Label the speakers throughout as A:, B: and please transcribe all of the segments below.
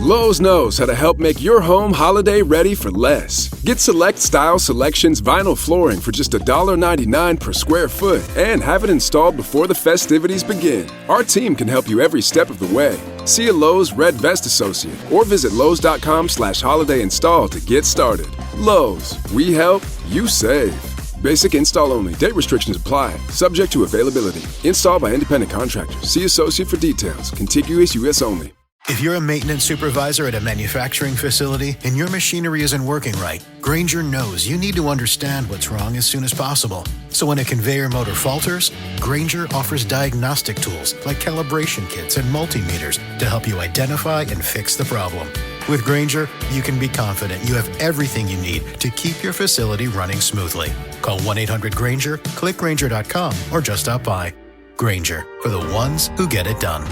A: Lowe's knows how to help make your home holiday ready for less. Get Select Style Selections vinyl flooring for just $1.99 per square foot and have it installed before the festivities begin. Our team can help you every step of the way. See a Lowe's Red Vest associate or visit Lowe's.com/holiday install to get started. Lowe's, we help, you save. Basic install only. Date restrictions apply. Subject to availability. Installed by independent contractors. See associate for details. Contiguous U.S. only.
B: If you're a maintenance supervisor at a manufacturing facility and your machinery isn't working right, Grainger knows you need to understand what's wrong as soon as possible. So when a conveyor motor falters, Grainger offers diagnostic tools like calibration kits and multimeters to help you identify and fix the problem. With Grainger, you can be confident you have everything you need to keep your facility running smoothly. Call 1-800-GRAINGER, click Grainger.com, or just stop by. Grainger, for the ones who get it done.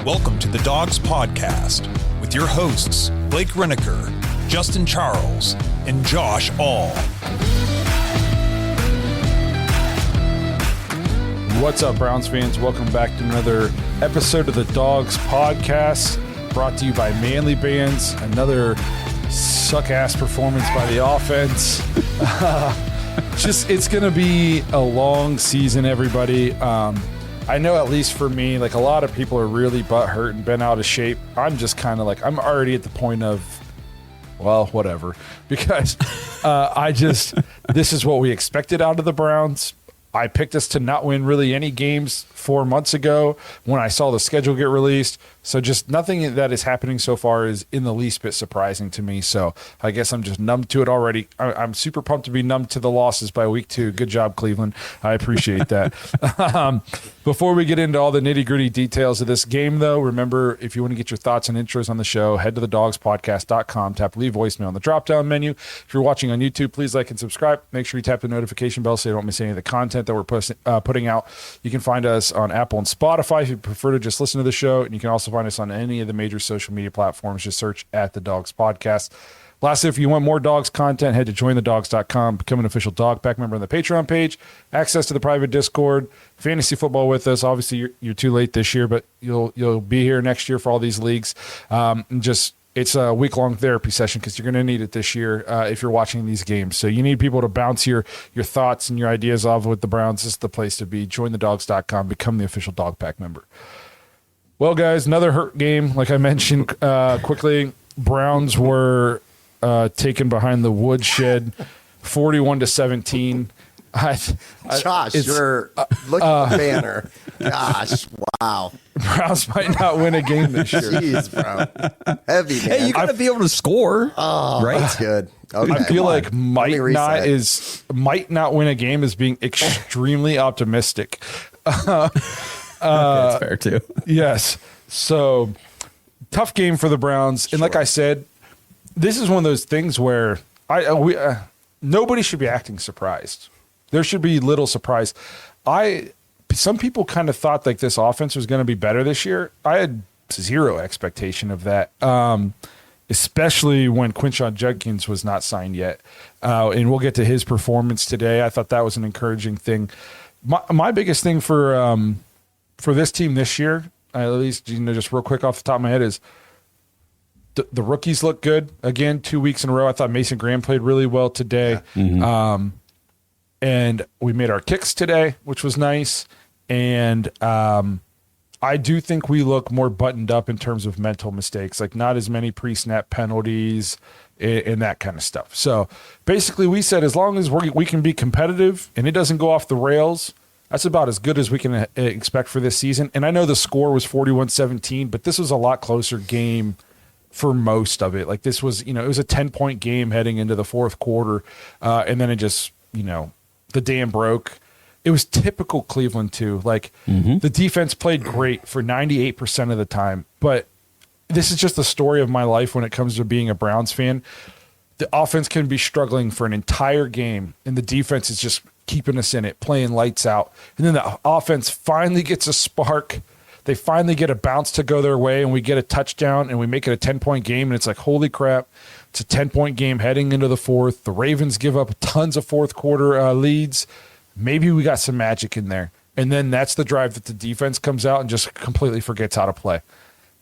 C: Welcome to the Dogs Podcast with your hosts, Blake Reneker, Justin Charles, and Josh All.
D: What's up, Browns fans? Welcome back to another episode of the Dogs Podcast, brought to you by Manly Bands. Another suck-ass performance by the offense. It's going to be a long season, everybody. I know, at least for me, like, a lot of people are really butthurt and been out of shape. I'm just kind of like, I'm already at the point of, well, whatever, because this is what we expected out of the Browns. I picked us to not win really any games 4 months ago when I saw the schedule get released. So just nothing that is happening so far is in the least bit surprising to me. So I guess I'm just numb to it already. I'm super pumped to be numb to the losses by week 2. Good job, Cleveland. I appreciate that. Before we get into all the nitty-gritty details of this game, though, remember, if you want to get your thoughts and intros on the show, head to thedogspodcast.com, tap leave voicemail on the drop-down menu. If you're watching on YouTube, please like and subscribe. Make sure you tap the notification bell so you don't miss any of the content that we're putting out. You can find us on Apple and Spotify if you prefer to just listen to the show, and you can also find us on any of the major social media platforms. Just search at the Dogs Podcast. Lastly, if you want more Dogs content, head to jointhedogs.com, become an official Dog Pack member on the Patreon page, access to the private Discord, fantasy football with us. Obviously, you're too late this year, but you'll be here next year for all these leagues. It's a week-long therapy session because you're going to need it this year if you're watching these games. So you need people to bounce your thoughts and your ideas off with the Browns. This is the place to be. Jointhedogs.com. Become the official Dog Pack member. Well, guys, another hurt game. Like I mentioned quickly, Browns were taken behind the woodshed, 41-17.
E: Josh, you're looking at the banner. Gosh, wow.
D: Browns might not win a game this year.
E: Jeez, bro. Heavy, man.
F: Hey, you got to be able to score.
E: Oh,
F: right?
E: That's good. Okay,
D: I feel like might not win a game is being extremely optimistic.
F: That's fair too.
D: Yes. So tough game for the Browns. And like I said, this is one of those things where nobody should be acting surprised. There should be little surprise. Some people kind of thought like this offense was going to be better this year. I had zero expectation of that, especially when Quinshon Judkins was not signed yet. And we'll get to his performance today. I thought that was an encouraging thing. My biggest thing for this team this year, at least, just real quick off the top of my head, is the rookies look good. Again, 2 weeks in a row. I thought Mason Graham played really well today. Yeah. Mm-hmm. And we made our kicks today, which was nice. And I do think we look more buttoned up in terms of mental mistakes, like not as many pre-snap penalties and that kind of stuff. So basically we said as long as we can be competitive and it doesn't go off the rails, that's about as good as we can expect for this season. And I know the score was 41-17, but this was a lot closer game for most of it. Like this was, it was a 10-point game heading into the fourth quarter. And then it just, the dam broke. It was typical Cleveland too. Like the defense played great for 98% of the time, but this is just the story of my life when it comes to being a Browns fan. The offense can be struggling for an entire game and the defense is just keeping us in it, playing lights out. And then the offense finally gets a spark. They finally get a bounce to go their way and we get a touchdown and we make it a 10-point game. And it's like, holy crap, It's a 10-point game heading into the fourth. The Ravens give up tons of fourth quarter leads. Maybe we got some magic in there. And then that's the drive that the defense comes out and just completely forgets how to play.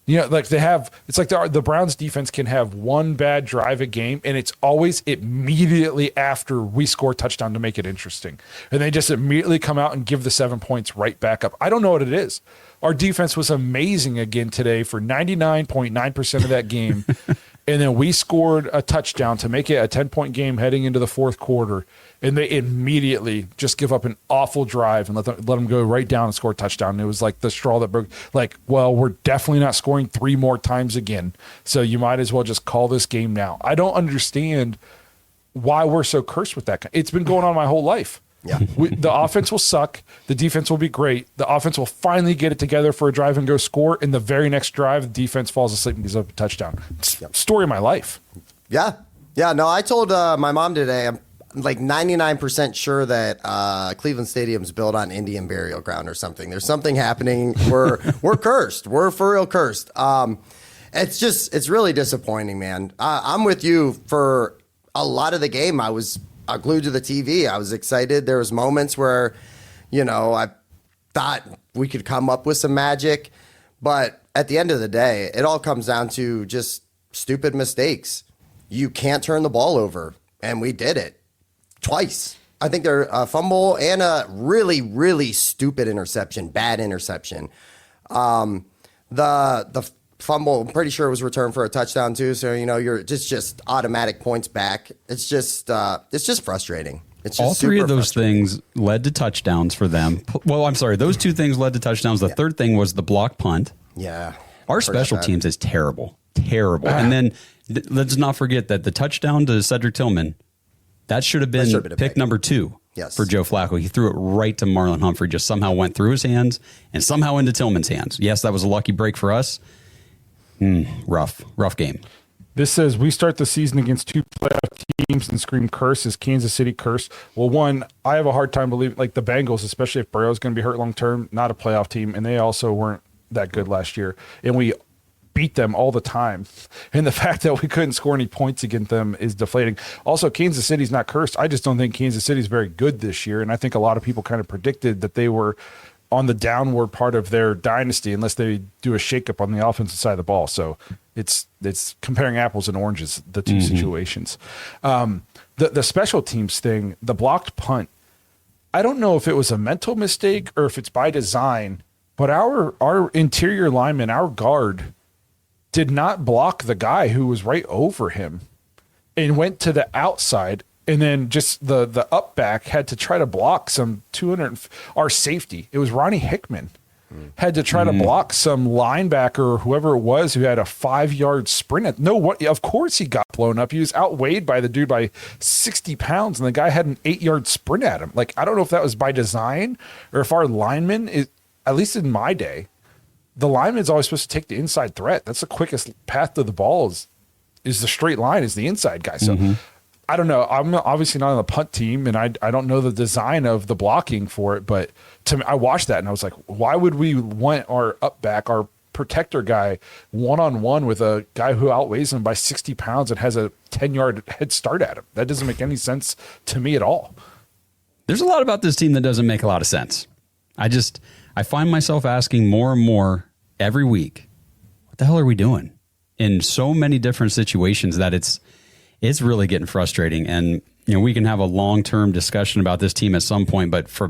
D: Like it's like the Browns defense can have one bad drive a game, and it's always immediately after we score a touchdown to make it interesting. And they just immediately come out and give the 7 points right back up. I don't know what it is. Our defense was amazing again today for 99.9% of that game. And then we scored a touchdown to make it a 10-point game heading into the fourth quarter. And they immediately just give up an awful drive and let them go right down and score a touchdown. And it was like the straw that broke. Like, well, we're definitely not scoring 3 more times again. So you might as well just call this game now. I don't understand why we're so cursed with that. It's been going on my whole life.
E: Yeah,
D: the offense will suck. The defense will be great. The offense will finally get it together for a drive and go score. In the very next drive, the defense falls asleep and gives up a touchdown. Story of my life.
E: Yeah. No, I told my mom today, I'm like 99% sure that Cleveland Stadium's built on Indian burial ground or something. There's something happening. We're cursed. We're for real cursed. It's really disappointing, man. I'm with you. For a lot of the game, I was glued to the TV. I was excited. There was moments where, I thought we could come up with some magic. But at the end of the day, it all comes down to just stupid mistakes. You can't turn the ball over. And we did it twice. I think they're a fumble and a really, really stupid interception, bad interception. The fumble, I'm pretty sure it was returned for a touchdown too. So, you're just automatic points back. It's just frustrating. It's just
F: all three of those things led to touchdowns for them. Well, I'm sorry. Those 2 things led to touchdowns. The third thing was the block punt.
E: Yeah.
F: Our special teams is terrible. And then let's not forget that the touchdown to Cedric Tillman, that should have been pick number 2 for Joe Flacco. He threw it right to Marlon Humphrey, just somehow went through his hands and somehow into Tillman's hands. Yes, that was a lucky break for us. Rough game.
D: This says we start the season against 2 playoff teams and scream curse. Is Kansas City curse? Well, one, I have a hard time believing, like the Bengals, especially if Burrow's going to be hurt long term, not a playoff team, and they also weren't that good last year. And we beat them all the time. And the fact that we couldn't score any points against them is deflating. Also, Kansas City's not cursed. I just don't think Kansas City's very good this year. And I think a lot of people kind of predicted that they were on the downward part of their dynasty unless they do a shakeup on the offensive side of the ball. So it's comparing apples and oranges, the two situations. The special teams thing, the blocked punt, I don't know if it was a mental mistake or if it's by design, but our interior lineman, our guard, did not block the guy who was right over him and went to the outside. And then just the up back had to try to block some our safety. It was Ronnie Hickman had to try to block some linebacker or whoever it was who had a 5-yard sprint. Of course he got blown up. He was outweighed by the dude by 60 pounds, and the guy had an 8-yard sprint at him. Like, I don't know if that was by design or if our lineman is, at least in my day, the lineman's always supposed to take the inside threat. That's the quickest path to the ball is the straight line, is the inside guy. So I don't know. I'm obviously not on the punt team, and I don't know the design of the blocking for it. But to me, I watched that, and I was like, why would we want our up back, our protector guy, one-on-one with a guy who outweighs him by 60 pounds and has a 10-yard head start at him? That doesn't make any sense to me at all.
F: There's a lot about this team that doesn't make a lot of sense. I find myself asking more and more every week, what the hell are we doing? In so many different situations that it's really getting frustrating. And, we can have a long-term discussion about this team at some point, but for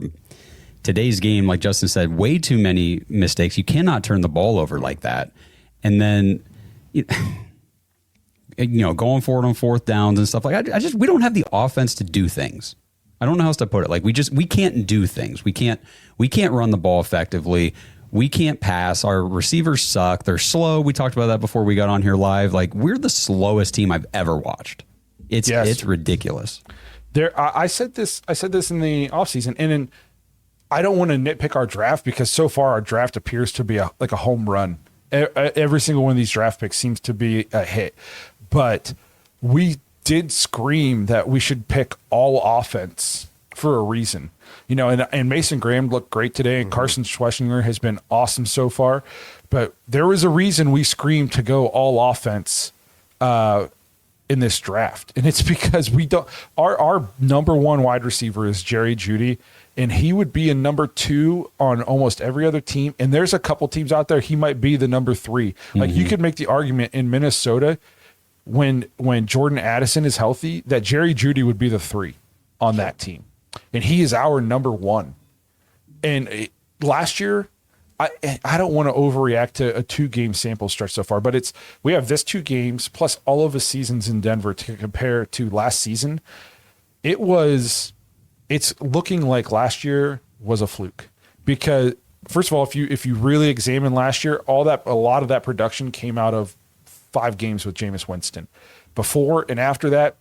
F: today's game, like Justin said, way too many mistakes. You cannot turn the ball over like that. And then, going forward on fourth downs and stuff like that. We don't have the offense to do things. I don't know how else to put it. Like we can't do things. We can't run the ball effectively. We can't pass. Our receivers suck. They're slow. We talked about that before we got on here live. Like, we're the slowest team I've ever watched. It's ridiculous.
D: I said this in the offseason, and I don't want to nitpick our draft because so far our draft appears to be like a home run. Every single one of these draft picks seems to be a hit. But we did scream that we should pick all offense for a reason. And Mason Graham looked great today, and Carson Schwarzenegger has been awesome so far. But there was a reason we screamed to go all offense in this draft. And it's because we don't, our number one wide receiver is Jerry Jeudy, and he would be a number 2 on almost every other team. And there's a couple teams out there, he might be the number 3. Like you could make the argument in Minnesota when Jordan Addison is healthy, that Jerry Jeudy would be the 3 on that team. And he is our number 1. And last year, I don't want to overreact to a 2-game sample stretch so far, but we have this 2 games plus all of the seasons in Denver to compare to last season. It's looking like last year was a fluke, because first of all, if you really examine last year, a lot of that production came out of 5 games with Jameis Winston. Before and after that,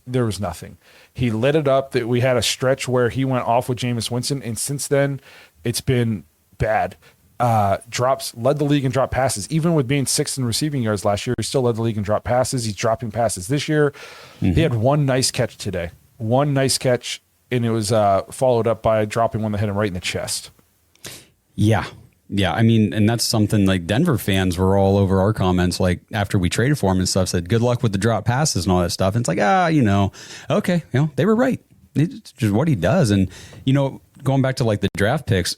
D: there was nothing. He lit it up. That we had a stretch where he went off with Jameis Winston, and since then it's been bad. Led the league in drop passes. Even with being 6th in receiving yards last year, he still led the league in drop passes. He's dropping passes this year. He had one nice catch today. One nice catch, and it was followed up by dropping one that hit him right in the chest. Yeah.
F: Yeah, I mean, and that's something like Denver fans were all over our comments, like after we traded for him and stuff, said, good luck with the drop passes and all that stuff. And it's like, okay, they were right. It's just what he does. And, going back to like the draft picks,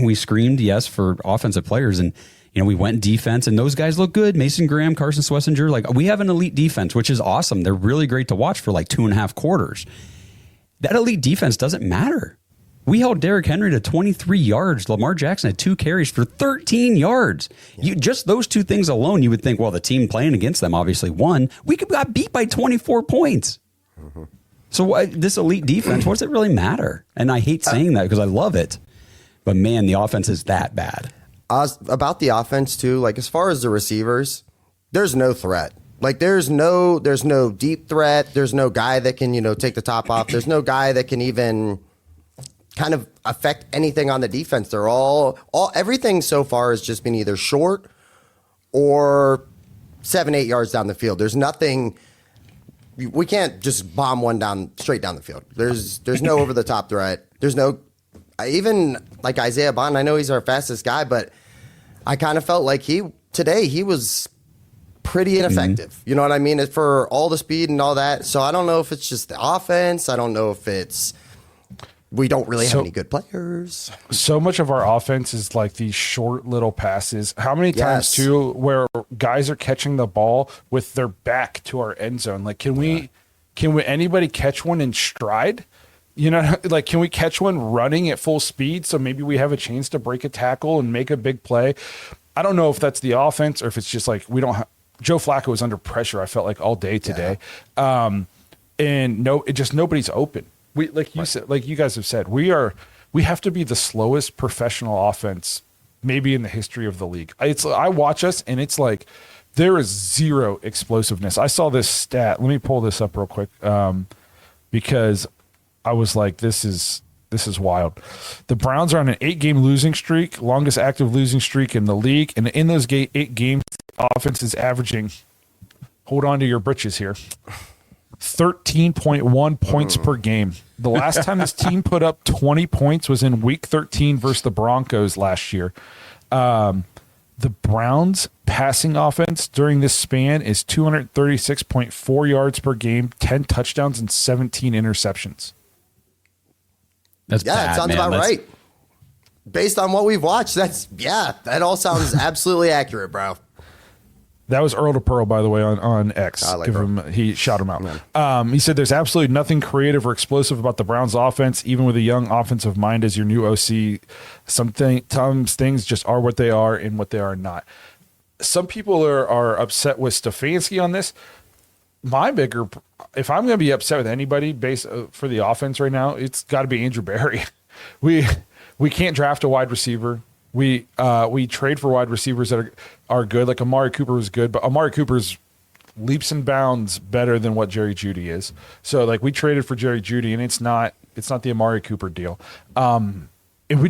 F: we screamed yes for offensive players, and we went defense, and those guys look good. Mason Graham, Carson Schlesinger, like we have an elite defense, which is awesome. They're really great to watch for like 2.5 quarters. That elite defense doesn't matter. We held Derrick Henry to 23 yards. Lamar Jackson had 2 carries for 13 yards. Yeah. Just those 2 things alone, you would think, well, the team playing against them obviously won. We got beat by 24 points. Mm-hmm. So this elite defense, what does it really matter? And I hate saying that because I love it. But, man, the offense is that bad.
E: About the offense, too, like as far as the receivers, there's no threat. Like there's no deep threat. There's no guy that can, take the top off. There's no guy that can even kind of affect anything on the defense. They're all everything so far has just been either short or 7-8 yards down the field. There's nothing. We can't just bomb one straight down the field. There's no over the top threat. There's no. Even like Isaiah Bond, I know he's our fastest guy, but I kind of felt like today he was pretty ineffective. You know what I mean? For all the speed and all that. So I don't know if it's just the offense. I don't know if it's we don't really have any good players.
D: So much of our offense is like these short little passes. How many times too where guys are catching the ball with their back to our end zone? Like can we anybody catch one in stride? Like, can we catch one running at full speed so maybe we have a chance to break a tackle and make a big play? I don't know if that's the offense or if it's just like we don't have – Joe Flacco was under pressure, I felt like, all day today. Yeah. Nobody's open. Said, like you guys have said, we have to be the slowest professional offense maybe in the history of the league. I watch us, and it's like there is zero explosiveness. I saw this stat. Let me pull this up real quick because – I was like, this is wild. The Browns are on an 8-game losing streak, longest active losing streak in the league. And in those 8 games, the offense is averaging, hold on to your britches here, 13.1 points per game. The last time this team put up 20 points was in week 13 versus the Broncos last year. The Browns passing offense during this span is 236.4 yards per game, 10 touchdowns, and 17 interceptions.
F: That's bad,
E: it sounds about right. Based on what we've watched, that all sounds absolutely accurate, bro.
D: That was Earl to Pearl, by the way, on X. He shot him out. He said there's absolutely nothing creative or explosive about the Browns offense, even with a young offensive mind as your new OC. Sometimes things just are what they are and what they are not. Some people are upset with Stefanski on this. If I'm going to be upset with anybody for the offense right now, it's got to be Andrew Berry. We can't draft a wide receiver. We trade for wide receivers that are good. Like Amari Cooper was good, but Amari Cooper's leaps and bounds better than what Jerry Jeudy is. So like we traded for Jerry Jeudy, and it's not the Amari Cooper deal. And we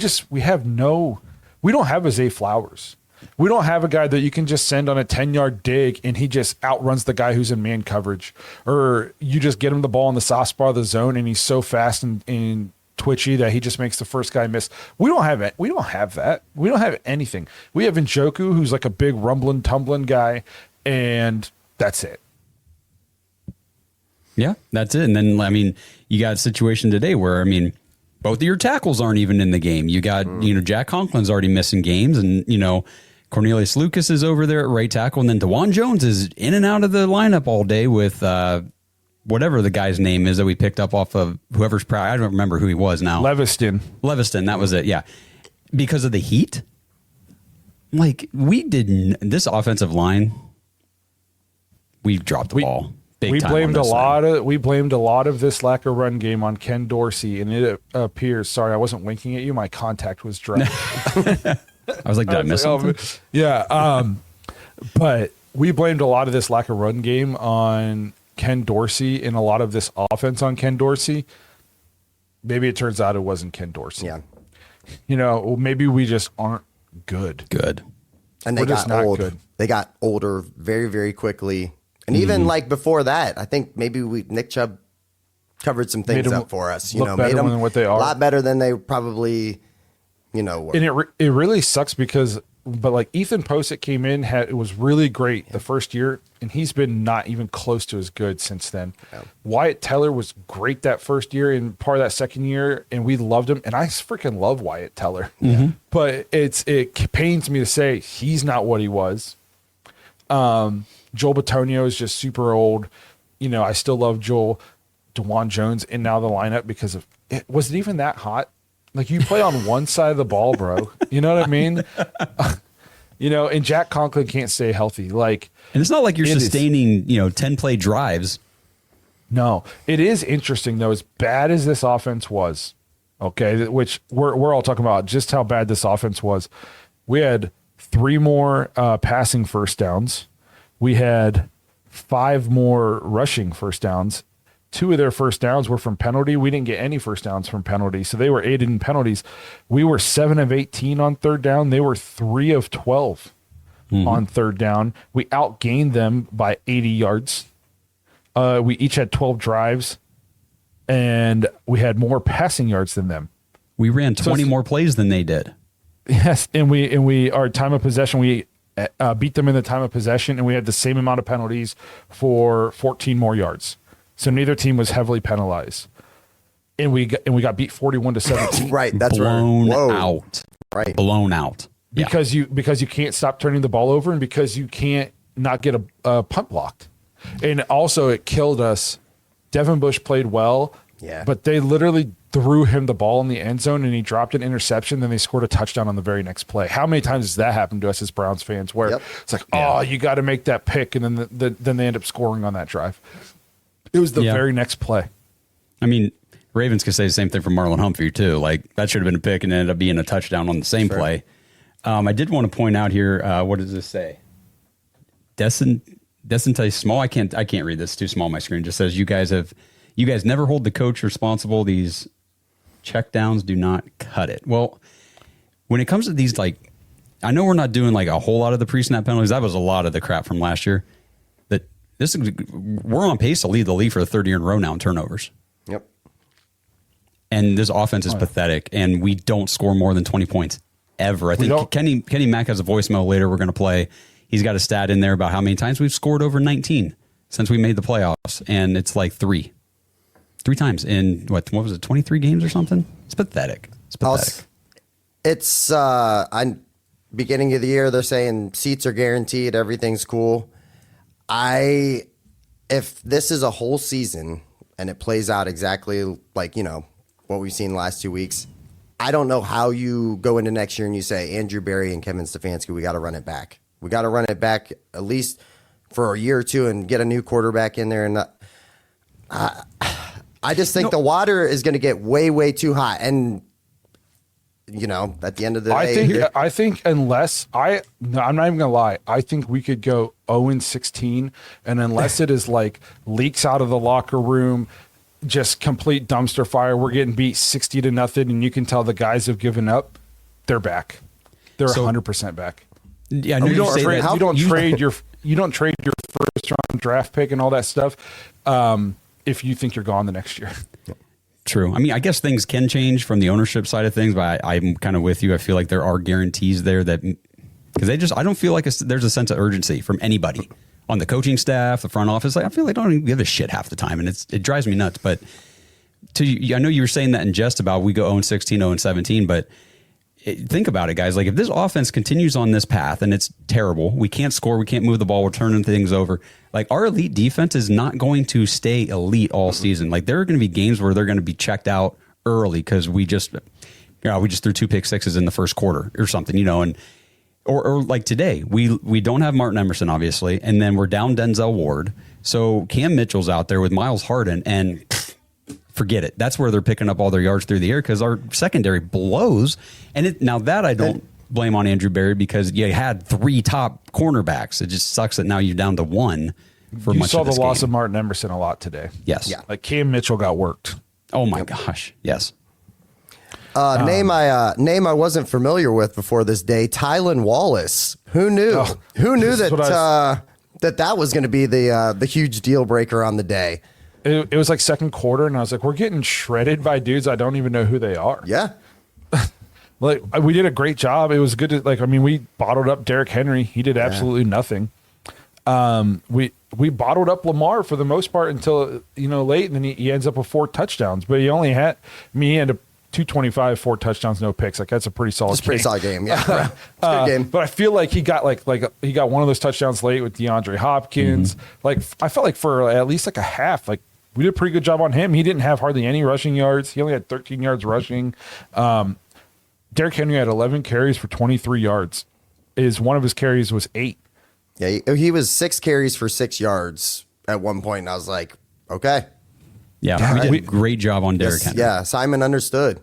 D: don't have Zay Flowers. We don't have a guy that you can just send on a 10-yard dig and he just outruns the guy who's in man coverage. Or you just get him the ball in the soft spot of the zone and he's so fast and twitchy that he just makes the first guy miss. We don't have it. We don't have that. We don't have anything. We have Njoku, who's like a big rumbling, tumbling guy, and that's it.
F: Yeah, that's it. And then, I mean, you got a situation today where, I mean, both of your tackles aren't even in the game. You got, Jack Conklin's already missing games, and, Cornelius Lucas is over there at right tackle, and then DeJuan Jones is in and out of the lineup all day with whatever the guy's name is that we picked up off of whoever's I don't remember who he was now.
D: Leviston,
F: that was it, yeah. Because of the heat? Like, this offensive line, we dropped the ball.
D: We blamed a lot of this lack of run game on Ken Dorsey, and it appears. Sorry, I wasn't winking at you. My contact was dry.
F: I was like, did I miss something?
D: Yeah, but we blamed a lot of this lack of run game on Ken Dorsey, and a lot of this offense on Ken Dorsey. Maybe it turns out it wasn't Ken Dorsey.
E: Yeah,
D: maybe we just aren't good.
E: And they got old. Good. They got older very, very quickly. And even like before that, I think maybe Nick Chubb covered some things up for us. Made them
D: than what they are.
E: A lot better than they probably, were.
D: And it really sucks because, like Ethan Posick came in, it was really great the first year, and he's been not even close to as good since then. Yeah. Wyatt Teller was great that first year and part of that second year, and we loved him. And I freaking love Wyatt Teller, but it pains me to say he's not what he was. Joel Bitonio is just super old. I still love Joel. DeJuan Jones in now the lineup because of it. Was it even that hot? Like, you play on one side of the ball, bro. You know what I mean? And Jack Conklin can't stay healthy. Like,
F: and it's not like you're sustaining, 10-play drives.
D: No, it is interesting though. As bad as this offense was, okay, which we're all talking about just how bad this offense was. We had 3 more passing first downs. We had 5 more rushing first downs. 2 of their first downs were from penalty. We didn't get any first downs from penalty, so they were aided in penalties. We were 7 of 18 on third down. They were 3 of 12 on third down. We outgained them by 80 yards. We each had 12 drives, and we had more passing yards than them.
F: We ran 20 more plays than they did.
D: Yes, and we our time of possession, we beat them in the time of possession, and we had the same amount of penalties for 14 more yards. So neither team was heavily penalized, and we got beat 41-17.
E: Right, that's
F: blown out.
E: Right,
F: blown out
D: because you can't stop turning the ball over, and because you can't not get a punt blocked, and also it killed us. Devin Bush played well, but they literally threw him the ball in the end zone, and he dropped an interception. Then they scored a touchdown on the very next play. How many times has that happened to us as Browns fans? Where it's like, you got to make that pick, and then they end up scoring on that drive. It was the very next play.
F: I mean, Ravens could say the same thing for Marlon Humphrey too. Like, that should have been a pick and ended up being a touchdown on the same play. I did want to point out here. What does this say? Decently small. I can't read this. It's too small on my screen. It just says you guys never hold the coach responsible. These checkdowns do not cut it. Well, when it comes to these, like, I know we're not doing like a whole lot of the pre-snap penalties. That was a lot of the crap from last year. We're on pace to lead the league for the third year in a row now in turnovers.
E: Yep.
F: And this offense is pathetic, and we don't score more than 20 points ever. I think Kenny Mack has a voicemail later we're going to play. He's got a stat in there about how many times we've scored over 19 since we made the playoffs, and it's like 3 times in what was it, 23 games or something? It's pathetic.
E: It's on beginning of the year, they're saying seats are guaranteed, everything's cool. If this is a whole season and it plays out exactly like, what we've seen the last 2 weeks, I don't know how you go into next year and you say, Andrew Berry and Kevin Stefanski, we got to run it back. We got to run it back at least for a year or two and get a new quarterback in there. And I just think the water is going to get way, way too hot. And, at the end of the day,
D: I think unless I'm not even gonna lie, I think we could go 0-16, and unless it is like leaks out of the locker room, just complete dumpster fire, we're getting beat 60-0, and you can tell the guys have given up. They're back. They're 100% back.
F: Yeah,
D: you don't trade your first round draft pick and all that stuff if you think you're gone the next year.
F: True. I mean, I guess things can change from the ownership side of things, but I'm kind of with you. I feel like there are guarantees there that because I don't feel like there's a sense of urgency from anybody on the coaching staff, the front office. Like, I feel like I don't even give a shit half the time, and it drives me nuts. But I know you were saying that in jest about we go 0-16, 0-17, but think about it, guys. Like, if this offense continues on this path and it's terrible, we can't score, we can't move the ball, we're turning things over. Like, our elite defense is not going to stay elite all season. Like, there are going to be games where they're going to be checked out early because we just threw 2 pick sixes in the first quarter or something, and or like today, we don't have Martin Emerson, obviously, and then we're down Denzel Ward. So Cam Mitchell's out there with Miles Harden, and forget it. That's where they're picking up all their yards through the air because our secondary blows. And now that I don't blame on Andrew Berry because you had 3 top cornerbacks. It just sucks that now you're down to 1 for much of this game. You
D: saw the loss of Martin Emerson a lot today.
F: Yes.
E: Yeah.
D: Like Cam Mitchell got worked.
F: Oh my gosh. Yes.
E: Name I wasn't familiar with before this day, Tylan Wallace. Who knew? Who knew that that was going to be the huge deal breaker on the day?
D: It was like second quarter, and I was like, we're getting shredded by dudes I don't even know who they are.
E: Yeah.
D: Like, we did a great job. It was good to, we bottled up Derrick Henry. He did absolutely nothing. We bottled up Lamar for the most part until, late, and then he ends up with 4 touchdowns. But he only had, he ended up 225, 4 touchdowts, no picks. Like, that's a pretty solid game.
E: Pretty solid game, yeah. Good game.
D: But I feel like he got he got one of those touchdowns late with DeAndre Hopkins. Like, I felt like for at least like a half, like, we did a pretty good job on him. He didn't have hardly any rushing yards. He only had 13 yards rushing. Derrick Henry had 11 carries for 23 yards. One of his carries was 8.
E: Yeah, he was 6 carries for 6 yards at one point, and I was like, okay.
F: Yeah, we did a great job on Derrick Henry.
E: Yeah, Simon understood.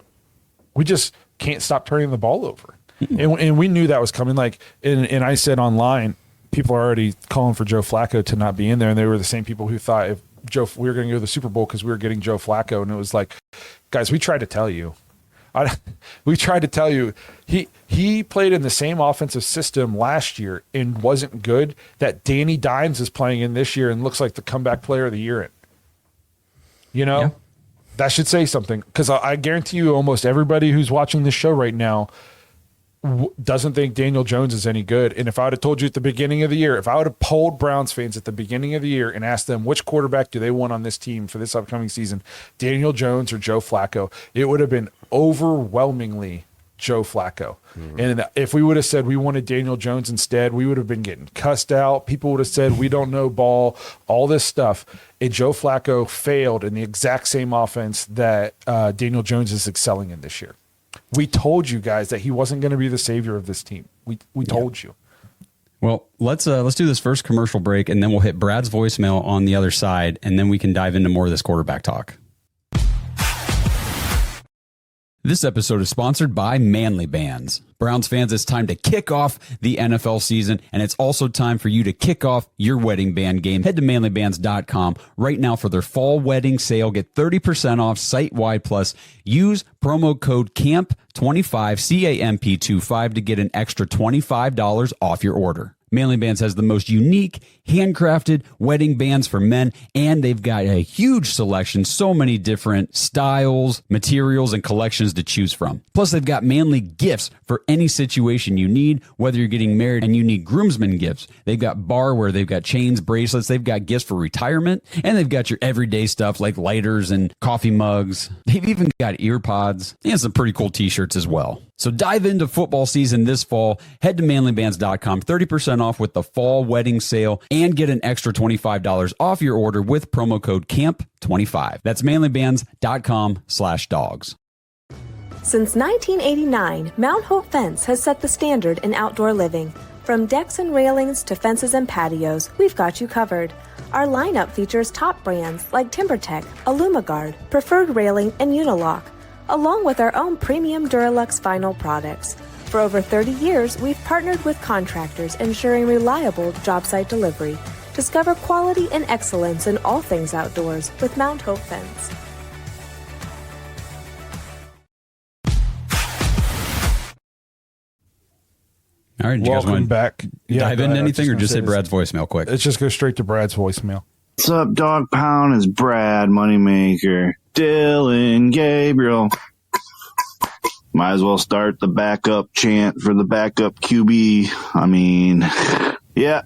D: We just can't stop turning the ball over. And we knew that was coming. Like, and I said online, people are already calling for Joe Flacco to not be in there, and they were the same people who thought if we were going to go to the Super Bowl because we were getting Joe Flacco, and it was like, guys, we tried to tell you. We tried to tell you. He played in the same offensive system last year and wasn't good that Danny Dimes is playing in this year and looks like the comeback player of the year in.
F: Yeah.
D: That should say something, because I guarantee you almost everybody who's watching this show right now doesn't think Daniel Jones is any good. And if I would have told you at the beginning of the year, if I would have polled Browns fans at the beginning of the year and asked them which quarterback do they want on this team for this upcoming season, Daniel Jones or Joe Flacco, it would have been overwhelmingly Joe Flacco. And if we would have said we wanted Daniel Jones instead, we would have been getting cussed out. People would have said we don't know ball, all this stuff. And Joe Flacco failed in the exact same offense that Daniel Jones is excelling in this year. We told you guys that he wasn't going to be the savior of this team. We told you.
F: Well, let's do this first commercial break, and then we'll hit Brad's voicemail on the other side, and then we can dive into more of this quarterback talk. This episode is sponsored by Manly Bands. Browns fans, it's time to kick off the NFL season, and it's also time for you to kick off your wedding band game. Head to manlybands.com right now for their fall wedding sale. Get 30% off site-wide, plus use promo code CAMP25, CAMP25, to get an extra $25 off your order. Manly Bands has the most unique, handcrafted wedding bands for men, and they've got a huge selection, so many different styles, materials, and collections to choose from. Plus, they've got manly gifts for any situation you need, whether you're getting married and you need groomsmen gifts. They've got barware, they've got chains, bracelets, they've got gifts for retirement, and they've got your everyday stuff like lighters and coffee mugs. They've even got ear pods and some pretty cool t-shirts as well. So dive into football season this fall. Head to manlybands.com, 30% off with the fall wedding sale, and get an extra $25 off your order with promo code CAMP25. That's manlybands.com/dogs.
G: Since 1989, Mount Hope Fence has set the standard in outdoor living. From decks and railings to fences and patios, we've got you covered. Our lineup features top brands like TimberTech, AlumaGuard, Preferred Railing, and Unilock, along with our own premium Duralux vinyl products. For over 30 years, we've partnered with contractors ensuring reliable job site delivery. Discover quality and excellence in all things outdoors with Mount Hope Fence.
F: All right,
D: Welcome back.
F: Dive into anything or just hit Brad's voicemail quick?
D: Let's just go straight to Brad's voicemail.
H: What's up, Dog Pound? It's Brad, Moneymaker. Dylan Gabriel. Might as well start the backup chant for the backup QB. I mean, Yeah,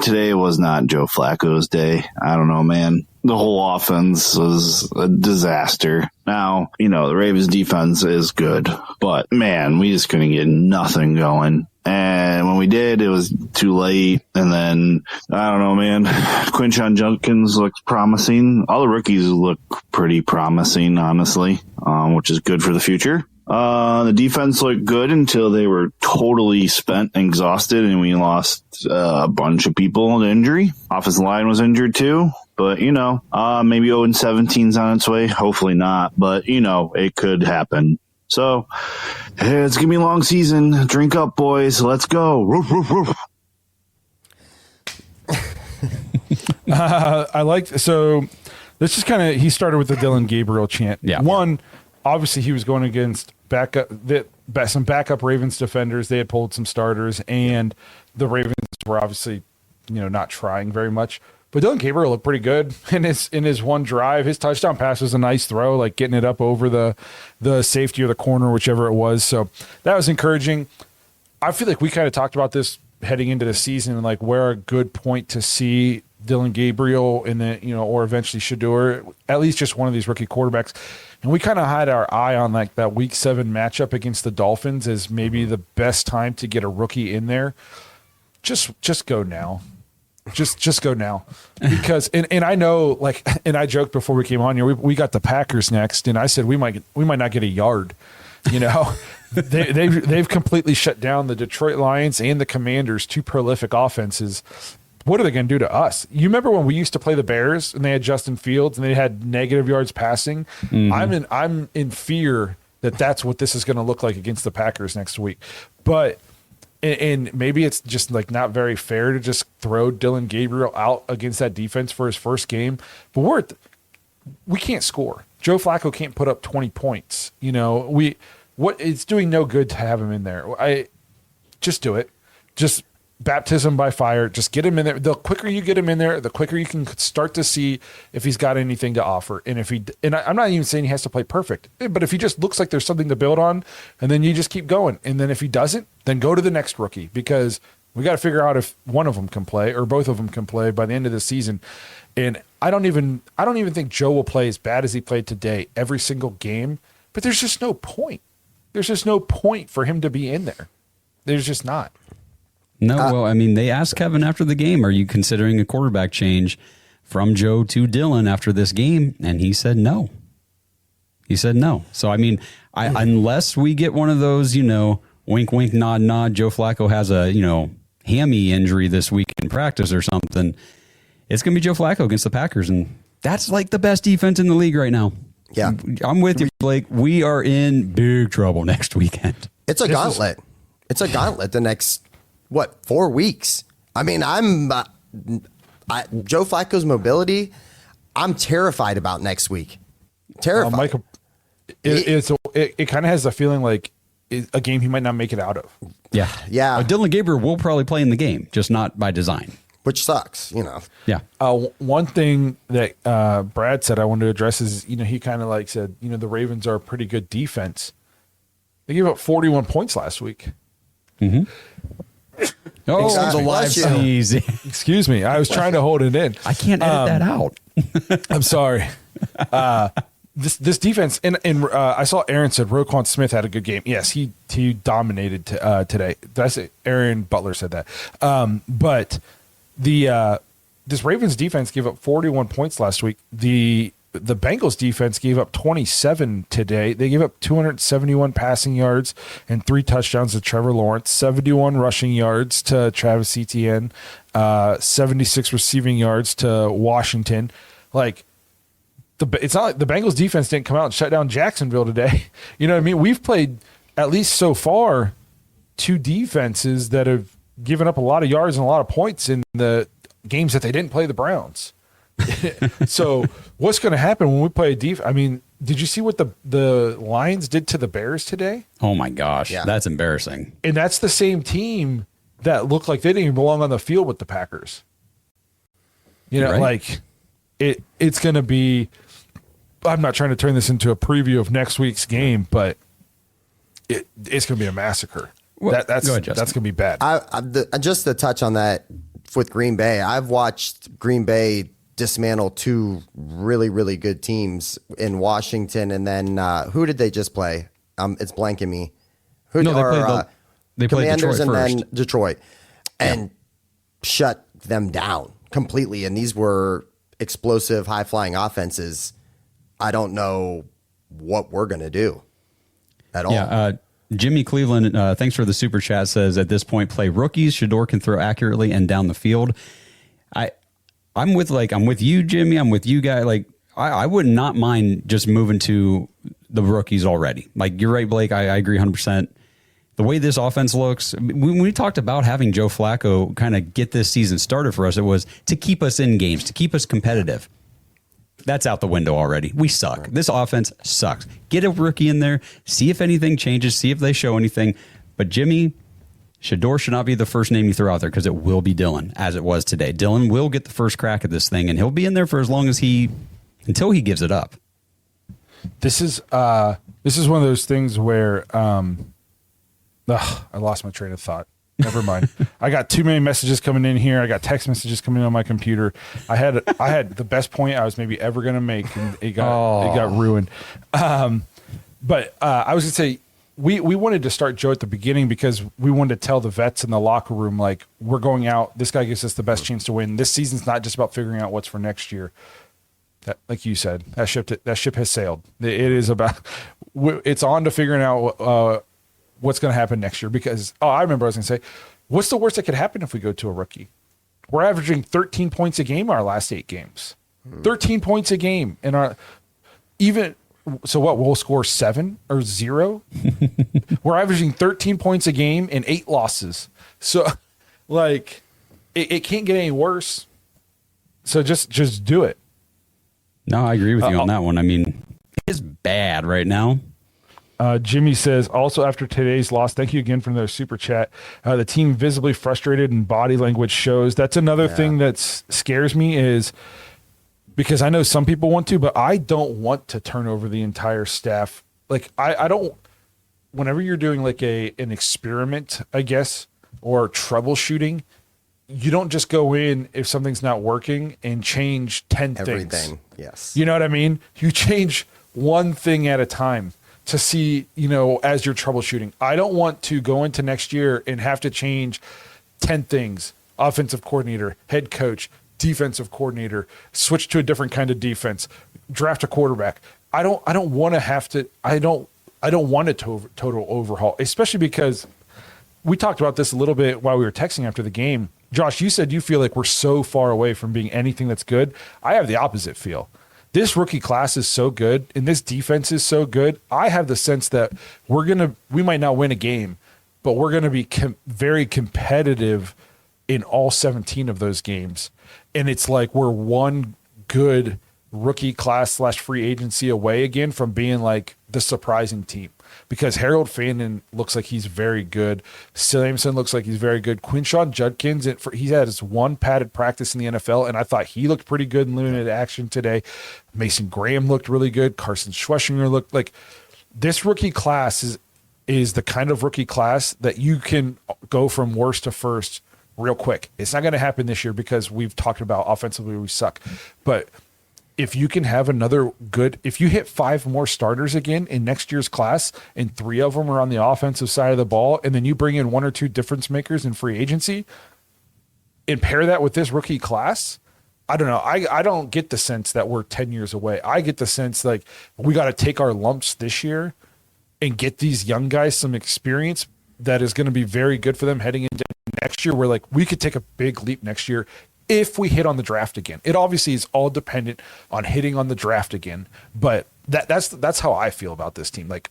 H: today was not Joe Flacco's day. I don't know, man. The whole offense was a disaster. Now, the Ravens defense is good, but man, we just couldn't get nothing going. And when we did, it was too late. And then, I don't know, man, Quinshon Judkins looks promising. All the rookies look pretty promising, honestly, which is good for the future. The defense looked good until they were totally spent and exhausted, and we lost a bunch of people to injury. Offensive line was injured too, but maybe 0-17's on its way. Hopefully not, but it could happen. So it's gonna be a long season. Drink up, boys. Let's go. Roof, roof, roof.
D: I like so. This is kind of he started with the Dylan Gabriel chant.
F: Yeah.
D: One, obviously he was going against some backup Ravens defenders. They had pulled some starters, and the Ravens were obviously not trying very much. But Dylan Gabriel looked pretty good in his one drive. His touchdown pass was a nice throw, like getting it up over the safety or the corner, whichever it was. So that was encouraging. I feel like we kind of talked about this heading into the season, and like where a good point to see Dylan Gabriel in the or eventually Shedeur, at least just one of these rookie quarterbacks. And we kind of had our eye on like that Week 7 matchup against the Dolphins as maybe the best time to get a rookie in there. Just go now. Just go now, because and I know, like, and I joked before we came on here, we got the Packers next, and I said we might not get a yard. They've completely shut down the Detroit Lions and the Commanders, two prolific offenses. What are they going to do to us? You remember when we used to play the Bears and they had Justin Fields and they had negative yards passing? Mm-hmm. I'm in fear that that's what this is going to look like against the Packers next week, but. And maybe it's just like not very fair to just throw Dylan Gabriel out against that defense for his first game. But we can't score. Joe Flacco can't put up 20 points. It's doing no good to have him in there. Just do it. Just baptism by fire. Just get him in there. The quicker you get him in there, the quicker you can start to see if he's got anything to offer. And I'm not even saying he has to play perfect, but if he just looks like there's something to build on, and then you just keep going. And then if he doesn't, then go to the next rookie, because we got to figure out if one of them can play or both of them can play by the end of the season. And I don't even think Joe will play as bad as he played today every single game, but there's just no point. There's just no point for him to be in there. There's just not.
F: No, well, I mean, they asked Kevin after the game, are you considering a quarterback change from Joe to Dylan after this game? And he said no. He said no. So, I mean, unless we get one of those, wink, wink, nod, nod, Joe Flacco has a, hammy injury this week in practice or something, it's going to be Joe Flacco against the Packers. And that's like the best defense in the league right now.
E: Yeah.
F: I'm with you, Blake. We are in big trouble next weekend.
E: It's a gauntlet. It's a gauntlet the next... 4 weeks? I mean, Joe Flacco's mobility, I'm terrified about next week. Terrified.
D: Michael, it kind of has a feeling like a game he might not make it out of.
F: Yeah.
E: Yeah.
F: Dylan Gabriel will probably play in the game, just not by design.
E: Which sucks,
F: Yeah.
D: One thing that Brad said I wanted to address is, he kind of like said, the Ravens are a pretty good defense. They gave up 41 points last week.
F: Mm-hmm. Oh,
E: Exactly.
F: the live sneeze.
D: Excuse me. I was trying to hold it in.
F: I can't edit that out.
D: I'm sorry. This defense, and I saw Aaron said Roquan Smith had a good game. Yes, he dominated today. That's it. Aaron Butler said that. But this Ravens defense gave up 41 points last week. The Bengals defense gave up 27 today. They gave up 271 passing yards and 3 touchdowns to Trevor Lawrence, 71 rushing yards to Travis Etienne, 76 receiving yards to Washington. Like, it's not like the Bengals defense didn't come out and shut down Jacksonville today. You know what I mean? We've played, at least so far, 2 defenses that have given up a lot of yards and a lot of points in the games that they didn't play the Browns. So what's going to happen when we play a defense? I mean, did you see what the Lions did to the Bears today?
F: Oh my gosh,
E: yeah.
F: That's embarrassing.
D: And that's the same team that looked like they didn't even belong on the field with the Packers.
F: Right.
D: Like it's going to be. I'm not trying to turn this into a preview of next week's game, but it's going to be a massacre.
F: Well,
D: That's
F: go ahead,
D: going to be bad.
E: Just to touch on that, with Green Bay. I've watched Green Bay dismantle two really, really good teams in Washington. And then who did they just play? It's blanking me.
F: They played
E: Commanders
F: Detroit
E: and
F: first.
E: then Detroit. And shut them down completely. And these were explosive, high-flying offenses. I don't know what we're going to do at all.
F: Yeah, Jimmy Cleveland, thanks for the super chat, says at this point, play rookies. Shador can throw accurately and down the field. I'm with you, Jimmy. I'm with you guys. Like, I would not mind just moving to the rookies already. Like, you're right, Blake. I agree 100%. The way this offense looks, when we talked about having Joe Flacco kind of get this season started for us, it was to keep us in games, to keep us competitive. That's out the window already. We suck. This offense sucks. Get a rookie in there, see if anything changes, see if they show anything. But Jimmy, Shador should not be the first name you throw out there because it will be Dylan, as it was today. Dylan will get the first crack at this thing, and he'll be in there for as long as until he gives it up.
D: This is one of those things where I lost my train of thought. Never mind. I got too many messages coming in here. I got text messages coming in on my computer. I had the best point I was maybe ever going to make, and it got ruined. But I was going to say we wanted to start Joe at the beginning because we wanted to tell the vets in the locker room, like, we're going out. This guy gives us the best chance to win. This season's not just about figuring out what's for next year. That, like you said, that ship has sailed. It is about it's on to figuring out what's going to happen next year. Because I remember I was going to say, what's the worst that could happen if we go to a rookie? We're averaging 13 points a game our last 8 games. 13 points a game in our so what? We'll score 7 or 0. We're averaging 13 points a game in 8 losses. So, like, it can't get any worse. So just do it.
F: No, I agree with you on that one. I mean, it's bad right now.
D: Jimmy says, also after today's loss, thank you again for their super chat. The team visibly frustrated and body language shows. That's another thing that scares me, is because I know some people want to, but I don't want to turn over the entire staff. Like, I don't, whenever you're doing like an experiment, I guess, or troubleshooting, you don't just go in if something's not working and change 10
E: Everything.
D: things.
E: Yes.
D: You know what I mean? You change one thing at a time to see, as you're troubleshooting. I don't want to go into next year and have to change 10 things. Offensive coordinator, head coach, defensive coordinator, switch to a different kind of defense, draft a quarterback. I don't want to have to, I don't want a total overhaul, especially because we talked about this a little bit while we were texting after the game. Josh, you said you feel like we're so far away from being anything that's good. I have the opposite feel. This rookie class is so good, and this defense is so good. I have the sense that we might not win a game, but we're going to be very competitive in all 17 of those games. And it's like we're one good rookie class / free agency away again from being like the surprising team. Because Harold Fannin looks like he's very good. Samson looks like he's very good. Quinshawn Judkins, he had his one padded practice in the NFL, and I thought he looked pretty good in limited action today. Mason Graham looked really good. Carson Schweschinger looked like this rookie class is the kind of rookie class that you can go from worst to first real quick. It's not going to happen this year because we've talked about offensively we suck. But if you can have if you hit 5 more starters again in next year's class and 3 of them are on the offensive side of the ball, and then you bring in 1 or 2 difference makers in free agency and pair that with this rookie class, I don't know. I don't get the sense that we're 10 years away. I get the sense like we got to take our lumps this year and get these young guys some experience that is going to be very good for them heading into next year, where like we could take a big leap next year if we hit on the draft again. It obviously is all dependent on hitting on the draft again, but that's how I feel about this team. Like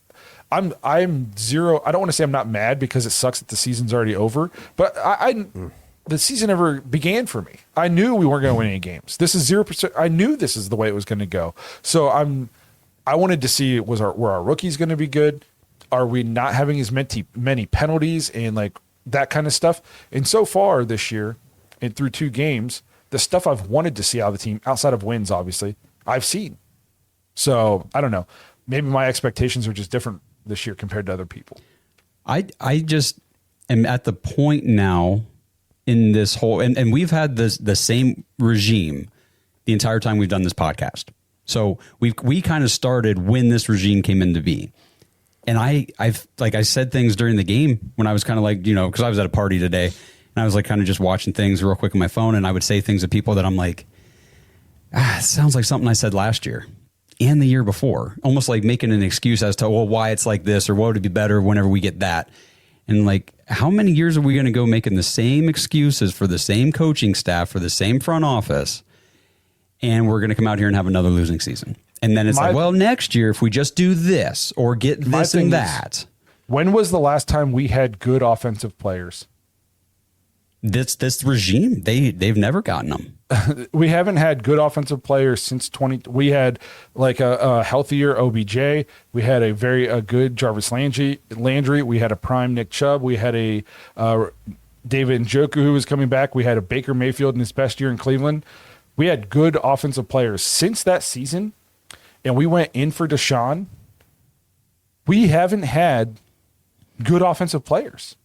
D: I'm zero. I don't want to say I'm not mad because it sucks that the season's already over, but the season never began for me. I knew we weren't going to win any games. This is 0%. I knew this is the way it was going to go. So I wanted to see were our rookies going to be good? Are we not having as many penalties and like that kind of stuff? And so far this year, and through 2 games, the stuff I've wanted to see out of the team, outside of wins, obviously, I've seen. So I don't know. Maybe my expectations are just different this year compared to other people.
F: I just am at the point now in this whole, and we've had the same regime the entire time we've done this podcast. So we kind of started when this regime came into being. And I've like I said things during the game when I was kind of like, because I was at a party today and I was like kind of just watching things real quick on my phone, and I would say things to people that I'm like, it sounds like something I said last year and the year before, almost like making an excuse as to, well, why it's like this or what would be better whenever we get that. And like, how many years are we going to go making the same excuses for the same coaching staff, for the same front office, and we're going to come out here and have another losing season? And then it's like, well, next year, if we just do this or get this and that.
D: When was the last time we had good offensive players?
F: This regime, they've never gotten them.
D: We haven't had good offensive players since 20. We had like a healthier OBJ. We had a good Jarvis Landry. We had a prime Nick Chubb. We had a David Njoku who was coming back. We had a Baker Mayfield in his best year in Cleveland. We had good offensive players since that season. And we went in for Deshaun. We haven't had good offensive players.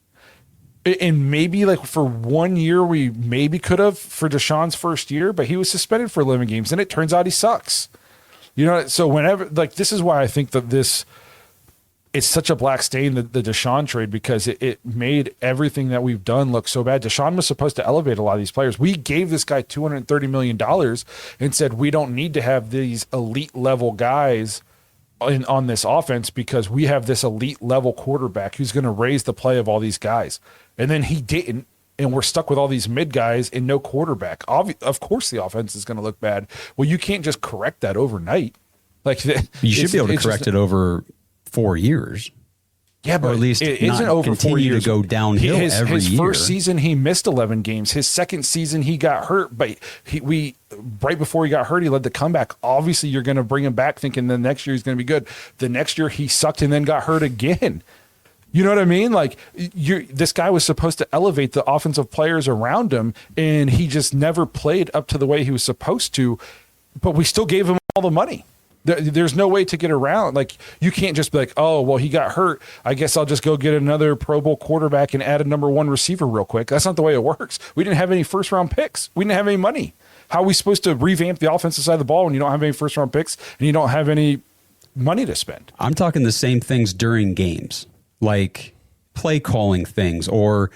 D: And maybe like for 1 year, we maybe could have for Deshaun's first year, but he was suspended for 11 games. And it turns out he sucks. So whenever, like, this is why I think that it's such a black stain, the Deshaun trade, because it made everything that we've done look so bad. Deshaun was supposed to elevate a lot of these players. We gave this guy $230 million and said, we don't need to have these elite level guys on this offense because we have this elite level quarterback who's going to raise the play of all these guys. And then he didn't. And we're stuck with all these mid guys and no quarterback. Of course, the offense is going to look bad. Well, you can't just correct that overnight. Like
F: you should be able to correct it over 4 years.
D: Yeah, but
F: or at least
D: it isn't over 4 years.
F: To go downhill every year.
D: His first season, he missed 11 games. His second season, he got hurt. But right before he got hurt, he led the comeback. Obviously, you're going to bring him back thinking the next year he's going to be good. The next year, he sucked and then got hurt again. You know what I mean? Like, this guy was supposed to elevate the offensive players around him, and he just never played up to the way he was supposed to. But we still gave him all the money. There's no way to get around. Like, you can't just be like, oh, well, he got hurt. I guess I'll just go get another Pro Bowl quarterback and add a number one receiver real quick. That's not the way it works. We didn't have any first round picks. We didn't have any money. How are we supposed to revamp the offensive side of the ball when you don't have any first round picks and you don't have any money to spend?
F: I'm talking the same things during games, like play calling things, or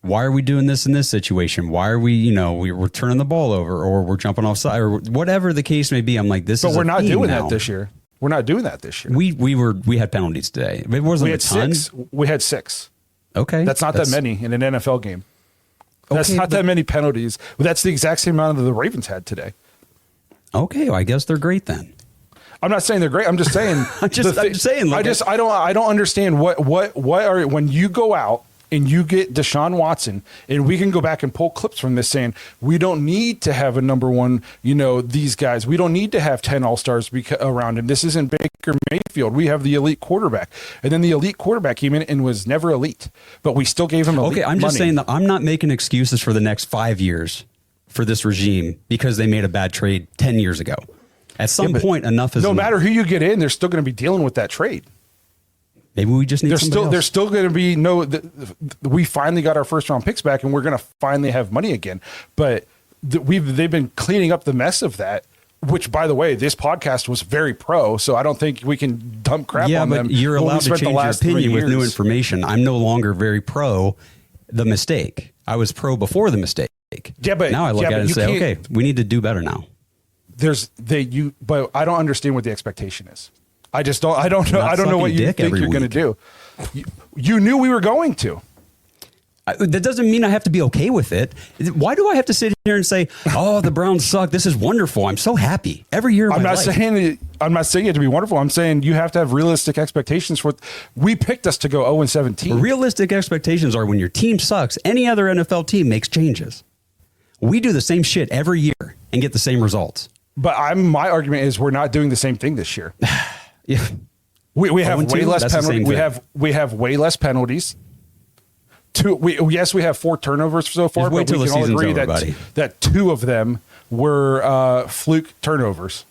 F: why are we doing this in this situation? Why are we, we're turning the ball over, or we're jumping offside, or whatever the case may be. I'm like, this is.
D: But we're not doing that this year. We're not doing that this year.
F: We had penalties today. It wasn't a ton.
D: We had 6.
F: Okay,
D: that's not that many in an NFL game. That's not that many penalties. That's the exact same amount that the Ravens had today.
F: Okay, well, I guess they're great then.
D: I'm not saying they're great. I'm just saying.
F: I'm just saying.
D: I don't understand what are when you go out and you get Deshaun Watson, and we can go back and pull clips from this saying we don't need to have a number one. These guys. We don't need to have 10 All-Stars around him. This isn't Baker Mayfield. We have the elite quarterback, and then the elite quarterback came in and was never elite, but we still gave him elite.
F: Okay, I'm just saying that I'm not making excuses for the next 5 years for this regime because they made a bad trade 10 years ago. At some point, enough is
D: no
F: enough.
D: matter who you get in, they're still going to be dealing with that trade.
F: Maybe we just need
D: there's still going to be we finally got our first round picks back, and we're going to finally have money again. But they've been cleaning up the mess of that. Which, by the way, this podcast was very pro, so I don't think we can dump crap on them.
F: Yeah, but you're allowed to change your opinion with new information. I'm no longer very pro the mistake. I was pro before the mistake.
D: Yeah, but
F: now I look at it and say, okay, we need to do better now.
D: But I don't understand what the expectation is. I don't know. I don't know what you think you're going to do. You knew we were going to.
F: That doesn't mean I have to be okay with it. Why do I have to sit here and say, "Oh, the Browns suck. This is wonderful. I'm so happy every year." I'm not saying
D: it to be wonderful. I'm saying you have to have realistic expectations for. We picked us to go 0-17.
F: Realistic expectations are when your team sucks. Any other NFL team makes changes. We do the same shit every year and get the same results.
D: But my argument is we're not doing the same thing this year.
F: Yeah,
D: we have way less penalties. We have way less penalties. We have 4 turnovers so far, but we can all agree that 2 of them were fluke turnovers.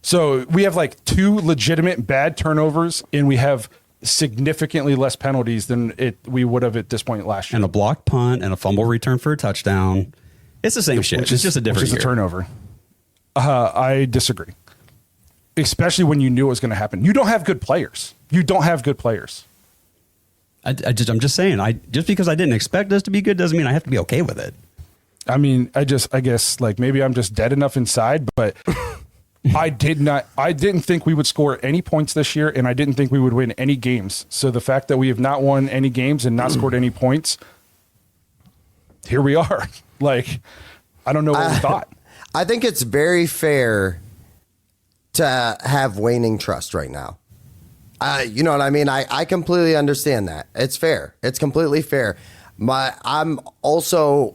D: So we have like 2 legitimate bad turnovers, and we have significantly less penalties than we would have at this point last year.
F: And a blocked punt and a fumble return for a touchdown. It's the same shit. It's just a different
D: year. A turnover. I disagree. Especially when you knew it was going to happen. You don't have good players.
F: I'm just saying, just because I didn't expect us to be good doesn't mean I have to be okay with it.
D: I mean, I guess like maybe I'm just dead enough inside, but I didn't think we would score any points this year, and I didn't think we would win any games. So the fact that we have not won any games and not scored any points, here we are. Like, I don't know what we thought.
E: I think it's very fair to have waning trust right now. You know what I mean? I completely understand that. It's fair. It's completely fair. I'm also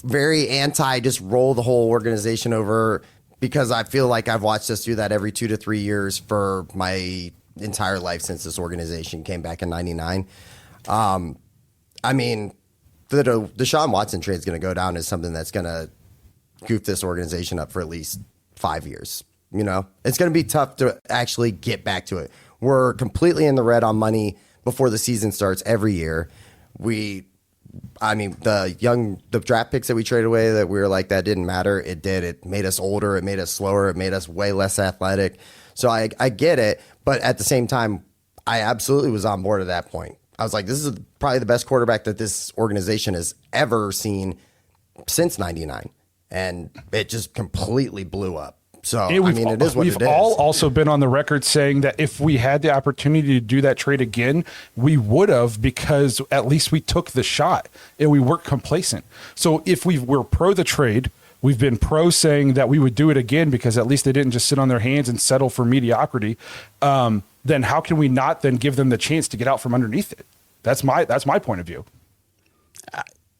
E: very anti just roll the whole organization over, because I feel like I've watched us do that every 2 to 3 years for my entire life since this organization came back in '99. I mean, the Deshaun Watson trade is going to go down as something that's going to goof this organization up for at least 5 years. You know, it's going to be tough to actually get back to it. We're completely in the red on money before the season starts every year. The draft picks that we traded away that we were like, that didn't matter. It did. It made us older. It made us slower. It made us way less athletic. So I get it. But at the same time, I absolutely was on board at that point. I was like, this is probably the best quarterback that this organization has ever seen since '99. And it just completely blew up. So, it is what it is.
D: We've all also been on the record saying that if we had the opportunity to do that trade again, we would have, because at least we took the shot and we weren't complacent. So if we're pro the trade, we've been pro saying that we would do it again because at least they didn't just sit on their hands and settle for mediocrity. Then how can we not then give them the chance to get out from underneath it? That's my point of view.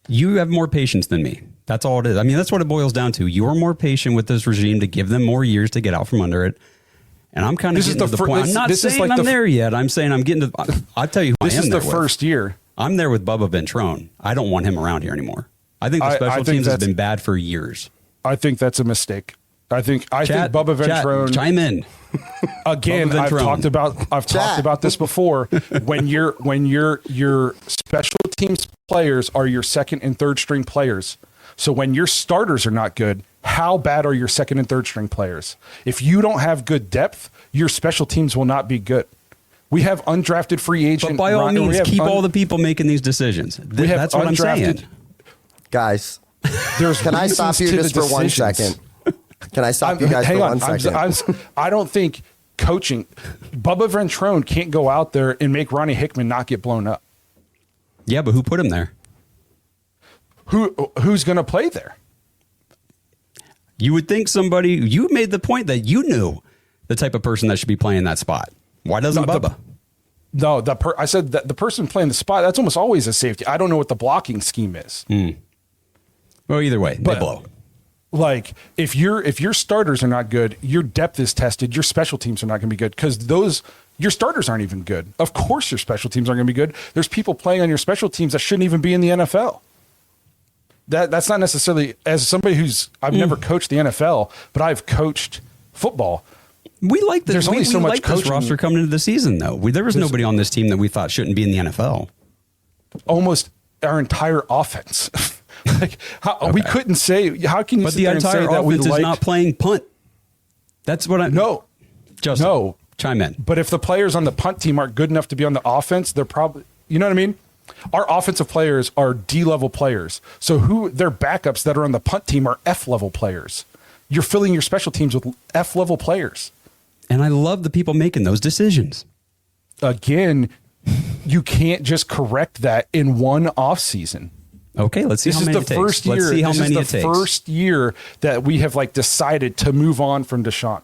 F: You have more patience than me. That's all it is. I mean, that's what it boils down to. You're more patient with this regime to give them more years to get out from under it. And I'm kind of getting to the point. I'm not saying I'm there yet. I'm saying I'm getting to. I'll tell you who I am there with. This is the
D: first year.
F: I'm there with Bubba Ventrone. I don't want him around here anymore. I think the special teams has been bad for years.
D: I think that's a mistake. I think Bubba Ventrone.
F: Chime in.
D: Again, I've talked about this before. When your special teams players are your second and third string players. So when your starters are not good, how bad are your second and third string players? If you don't have good depth, your special teams will not be good. We have undrafted free agent.
F: But by all means, keep all the people making these decisions. That's what I'm saying.
E: Guys, can I stop you just for 1 second? Can I stop you guys for 1 second?
D: I don't think coaching, Bubba Ventrone can't go out there and make Ronnie Hickman not get blown up.
F: Yeah, but who put him there?
D: Who's going to play there?
F: You would think somebody. You made the point that you knew the type of person that should be playing that spot. Why doesn't Bubba?
D: I said that the person playing the spot, that's almost always a safety. I don't know what the blocking scheme is.
F: Well, either way, they blow.
D: Like if your starters are not good, your depth is tested. Your special teams are not going to be good because your starters aren't even good. Of course, your special teams aren't going to be good. There's people playing on your special teams that shouldn't even be in the NFL. That's not necessarily, as somebody I've never coached the NFL, but I've coached football.
F: We like this.
D: There's only so much
F: this roster coming into the season, though. There was nobody on this team that we thought shouldn't be in the NFL.
D: Almost our entire offense. We couldn't say. How can you?
F: But the entire offense is not playing punt. That's what I.
D: No,
F: Justin,
D: no.
F: Chime in.
D: But if the players on the punt team aren't good enough to be on the offense, they're probably. You know what I mean? Our offensive players are D-level players. So their backups that are on the punt team are F-level players. You're filling your special teams with F-level players.
F: And I love the people making those decisions.
D: Again, you can't just correct that in one offseason.
F: Okay, let's see how many it takes.
D: Let's see how many it takes. This is the first year that we have decided to move on from Deshaun.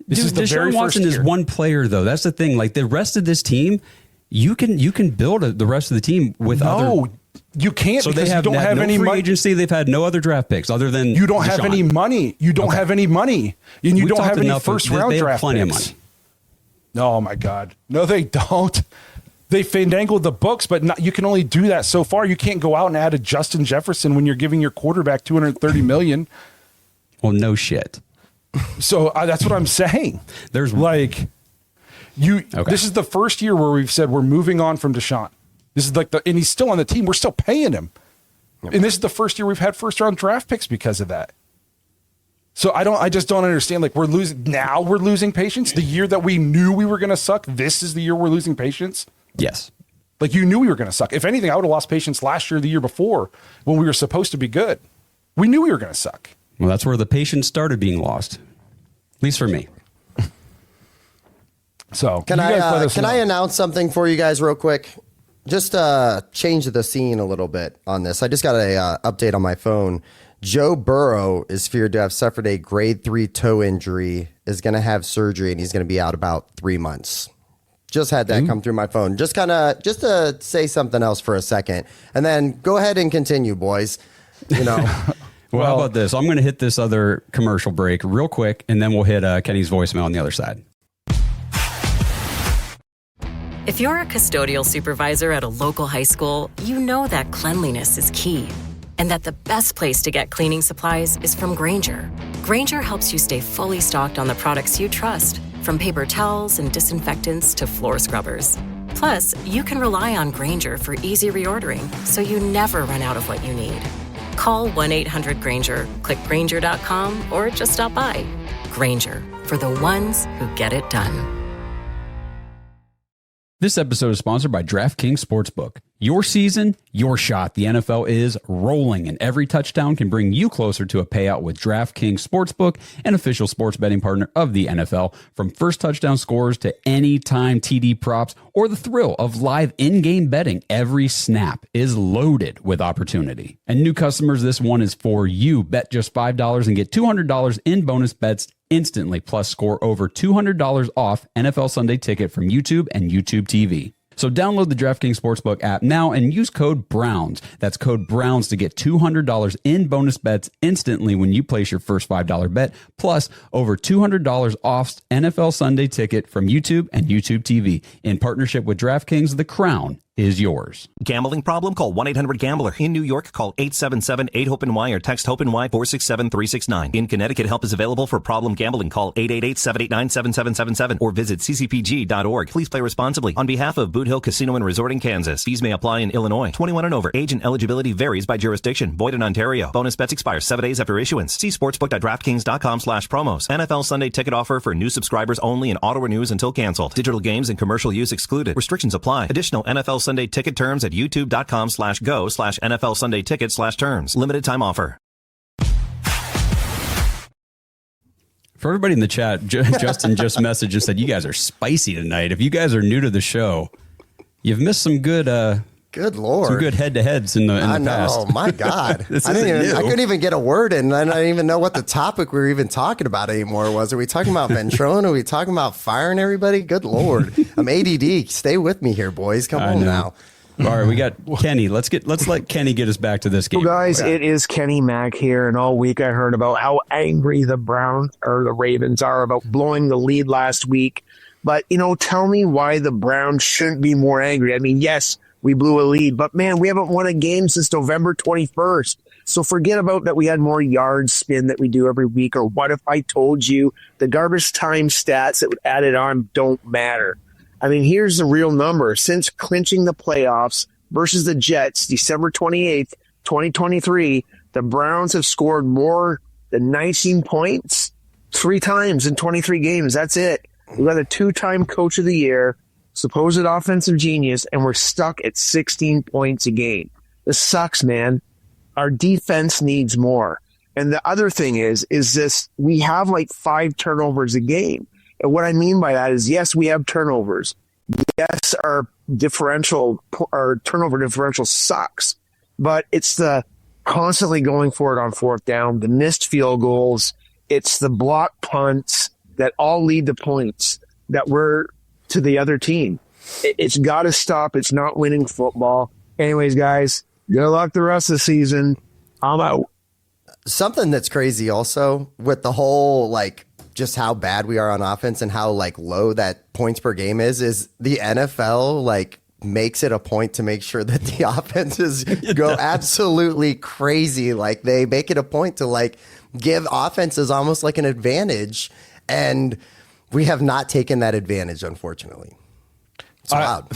F: Deshaun Watson is one player, though. That's the thing. Like the rest of this team, you can build the rest of the team with other.
D: No, you can't. So
F: because
D: you don't have any
F: free agency. They've had no other draft picks other than
D: you don't have any money. You don't have any money, and you don't have any first round draft
F: plenty
D: picks.
F: Of money.
D: Oh my God, no, they don't. They fandangled the books, but you can only do that so far. You can't go out and add a Justin Jefferson when you're giving your quarterback $230 million.
F: Well, no shit.
D: So that's what I'm saying.
F: There's
D: This is the first year where we've said we're moving on from Deshaun. This is like and he's still on the team. We're still paying him. Yep. And this is the first year we've had first round draft picks because of that. So I just don't understand. Like we're losing patience. The year that we knew we were going to suck, this is the year we're losing patience.
F: Yes.
D: Like you knew we were going to suck. If anything, I would have lost patience last year, the year before, when we were supposed to be good. We knew we were going to suck.
F: Well, that's where the patience started being lost. At least for me.
E: So can I announce something for you guys real quick? Just change the scene a little bit on this. I just got a update on my phone. Joe Burrow is feared to have suffered a grade 3 toe injury, is going to have surgery, and he's going to be out about 3 months. Just had that come through my phone. Just to say something else for a second, and then go ahead and continue, boys. You know.
F: Well, how about this? I'm going to hit this other commercial break real quick, and then we'll hit Kenny's voicemail on the other side.
I: If you're a custodial supervisor at a local high school, you know that cleanliness is key, and that the best place to get cleaning supplies is from Grainger. Grainger helps you stay fully stocked on the products you trust, from paper towels and disinfectants to floor scrubbers. Plus, you can rely on Grainger for easy reordering, so you never run out of what you need. Call 1-800-GRAINGER, click Grainger.com, or just stop by. Grainger, for the ones who get it done.
F: This episode is sponsored by DraftKings Sportsbook. Your season, your shot. The NFL is rolling, and every touchdown can bring you closer to a payout with DraftKings Sportsbook, an official sports betting partner of the NFL. From first touchdown scores to anytime TD props or the thrill of live in-game betting, every snap is loaded with opportunity. And new customers, this one is for you. Bet just $5 and get $200 in bonus bets instantly, plus score over $200 off NFL Sunday Ticket from YouTube and YouTube TV. So download the DraftKings Sportsbook app now and use code BROWNS. That's code BROWNS to get $200 in bonus bets instantly when you place your first $5 bet, plus over $200 off NFL Sunday Ticket from YouTube and YouTube TV. In partnership with DraftKings, the crown is yours.
J: Gambling problem? Call 1-800-GAMBLER. In New York, call 877-8-HOPE-NY or text HOPE-NY 467-369. In Connecticut, help is available for problem gambling. Call 888-789-7777 or visit ccpg.org. Please play responsibly. On behalf of Boot Hill Casino and Resort in Kansas, fees may apply in Illinois. 21 and over. Age and eligibility varies by jurisdiction. Void in Ontario. Bonus bets expire 7 days after issuance. See sportsbook.draftkings.com/promos. NFL Sunday Ticket offer for new subscribers only and auto renews until canceled. Digital games and commercial use excluded. Restrictions apply. Additional NFL Sunday Ticket terms at youtube.com/go/NFL Sunday Ticket/terms. Limited time offer.
F: For everybody in the chat, Justin just messaged and said, you guys are spicy tonight. If you guys are new to the show, you've missed some good,
E: good Lord,
F: some good head-to-heads in the past.
E: Oh my God. I couldn't even get a word in. I didn't even know what the topic we were even talking about anymore was. Are we talking about Ventrone? Are we talking about firing everybody? Good Lord. I'm ADD. Stay with me here, boys. Come on now.
F: All right, we got Kenny. Let's let Kenny get us back to this game.
K: Well, guys, it is Kenny Mack here, and all week I heard about how angry the Ravens are about blowing the lead last week. But, tell me why the Browns shouldn't be more angry. I mean, yes, we blew a lead, but man, we haven't won a game since November 21st. So forget about that we had more yards spin that we do every week, or what if I told you the garbage time stats that would add it on don't matter. I mean, here's the real number. Since clinching the playoffs versus the Jets, December 28th, 2023, the Browns have scored more than 19 points 3 times in 23 games. That's it. We got a 2-time coach of the year, supposed offensive genius, and we're stuck at 16 points a game. This sucks, man. Our defense needs more. And the other thing is this, we have like 5 turnovers a game. And what I mean by that is, yes, we have turnovers. Yes, our turnover differential sucks, but it's the constantly going for it on 4th down, the missed field goals. It's the block punts that all lead to points that were to the other team. It's got to stop. It's not winning football. Anyways, guys, good luck the rest of the season. I'm out.
E: Something that's crazy also with the whole, just how bad we are on offense and how low that points per game is the NFL makes it a point to make sure that the offenses go absolutely crazy. They make it a point to give offenses almost like an advantage. And we have not taken that advantage, unfortunately. It's loud.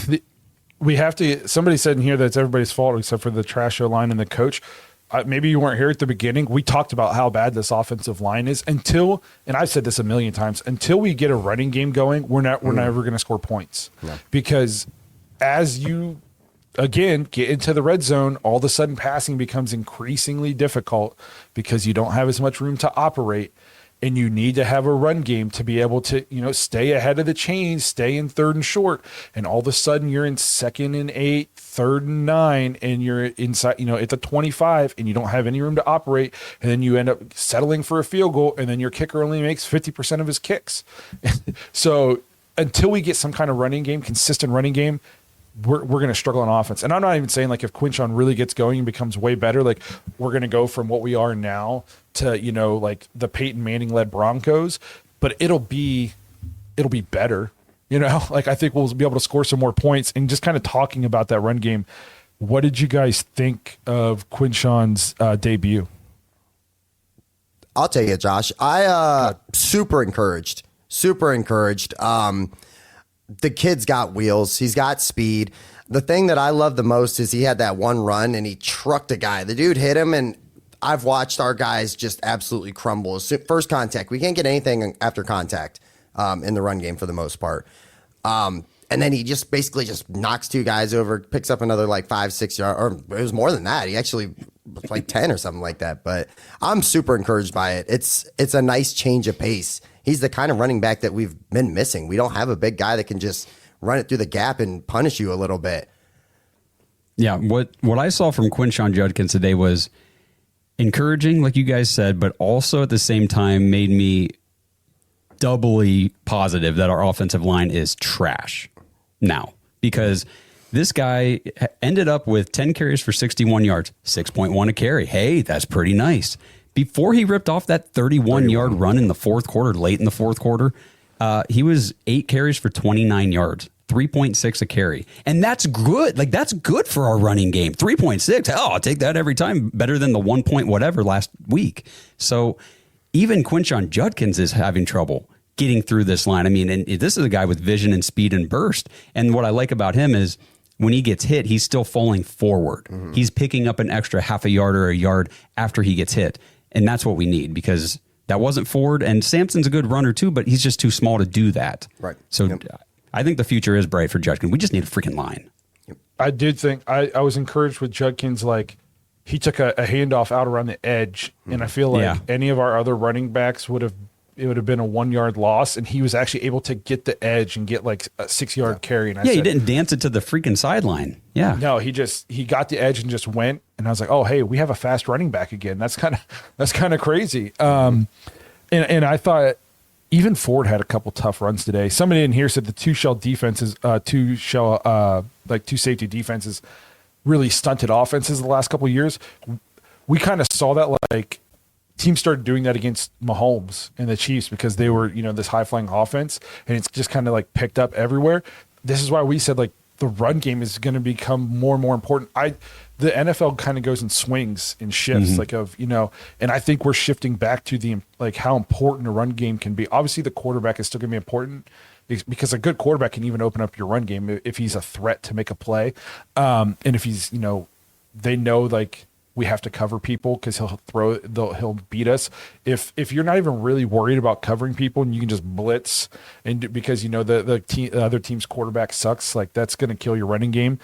D: We have to. Somebody said in here that it's everybody's fault except for the trash O-line and the coach. Maybe you weren't here at the beginning. We talked about how bad this offensive line is until, and I've said this a million times, until we get a running game going, we're never going to score points. No. Because as you, again, get into the red zone, all of a sudden passing becomes increasingly difficult because you don't have as much room to operate. And you need to have a run game to be able to, stay ahead of the chains, stay in 3rd and short. And all of a sudden you're in 2nd and 8, 3rd and 9, and you're inside, at the 25 and you don't have any room to operate. And then you end up settling for a field goal. And then your kicker only makes 50% of his kicks. So until we get some kind of running game, consistent running game, we're going to struggle on offense. And I'm not even saying like if Quinshon really gets going and becomes way better, like we're going to go from what we are now to, like the Peyton Manning led Broncos, but it'll be better, like I think we'll be able to score some more points. And just kind of talking about that run game, what did you guys think of Quinshon's debut?
E: I'll tell you, Josh, I super encouraged. The kid's got wheels. He's got speed. The thing that I love the most is he had that one run and he trucked a guy. The dude hit him, and I've watched our guys just absolutely crumble. First contact. We can't get anything after contact in the run game for the most part. And then he just basically just knocks 2 guys over, picks up another like 5-6 yards, or it was more than that. He actually was like 10 or something like that. But I'm super encouraged by it. It's a nice change of pace. He's the kind of running back that we've been missing. We don't have a big guy that can just run it through the gap and punish you a little bit.
F: Yeah, what I saw from Quinshon Judkins today was encouraging, like you guys said, but also at the same time made me doubly positive that our offensive line is trash now, because this guy ended up with 10 carries for 61 yards, 6.1 a carry. Hey, that's pretty nice. Before he ripped off that 31-yard run in the fourth quarter, late in the fourth quarter, he was 8 carries for 29 yards, 3.6 a carry. And that's good. Like, that's good for our running game. 3.6. Hell, I'll take that every time. Better than the 1 point whatever last week. So even Quinshon Judkins is having trouble getting through this line. I mean, and this is a guy with vision and speed and burst. And what I like about him is when he gets hit, he's still falling forward. Mm-hmm. He's picking up an extra half a yard or a yard after he gets hit. And that's what we need, because that wasn't Ford. And Sampson's a good runner too, but he's just too small to do that.
E: Right.
F: So I think the future is bright for Judkins. We just need a freaking line.
D: I did think I was encouraged with Judkins. Like, he took a handoff out around the edge, and I feel like any of our other running backs would have been a 1 yard loss, and he was actually able to get the edge and get like a 6 yard carry. And
F: he didn't dance it to the freaking sideline. Yeah.
D: No, he got the edge and just went. And I was like, oh, hey, we have a fast running back again. That's kind of crazy. And I thought even Ford had a couple tough runs today. Somebody in here said the two safety defenses really stunted offenses the last couple of years. We kind of saw that, like, teams started doing that against Mahomes and the Chiefs because they were, this high flying offense, and it's just kind of like picked up everywhere. This is why we said, like, the run game is going to become more and more important. The NFL kind of goes in swings and shifts, and I think we're shifting back to how important a run game can be. Obviously the quarterback is still going to be important because a good quarterback can even open up your run game if he's a threat to make a play. And if he's, they know, like, we have to cover people because he'll beat us. If you're not even really worried about covering people and you can just blitz and because the other team's quarterback sucks, like, that's going to kill your running game.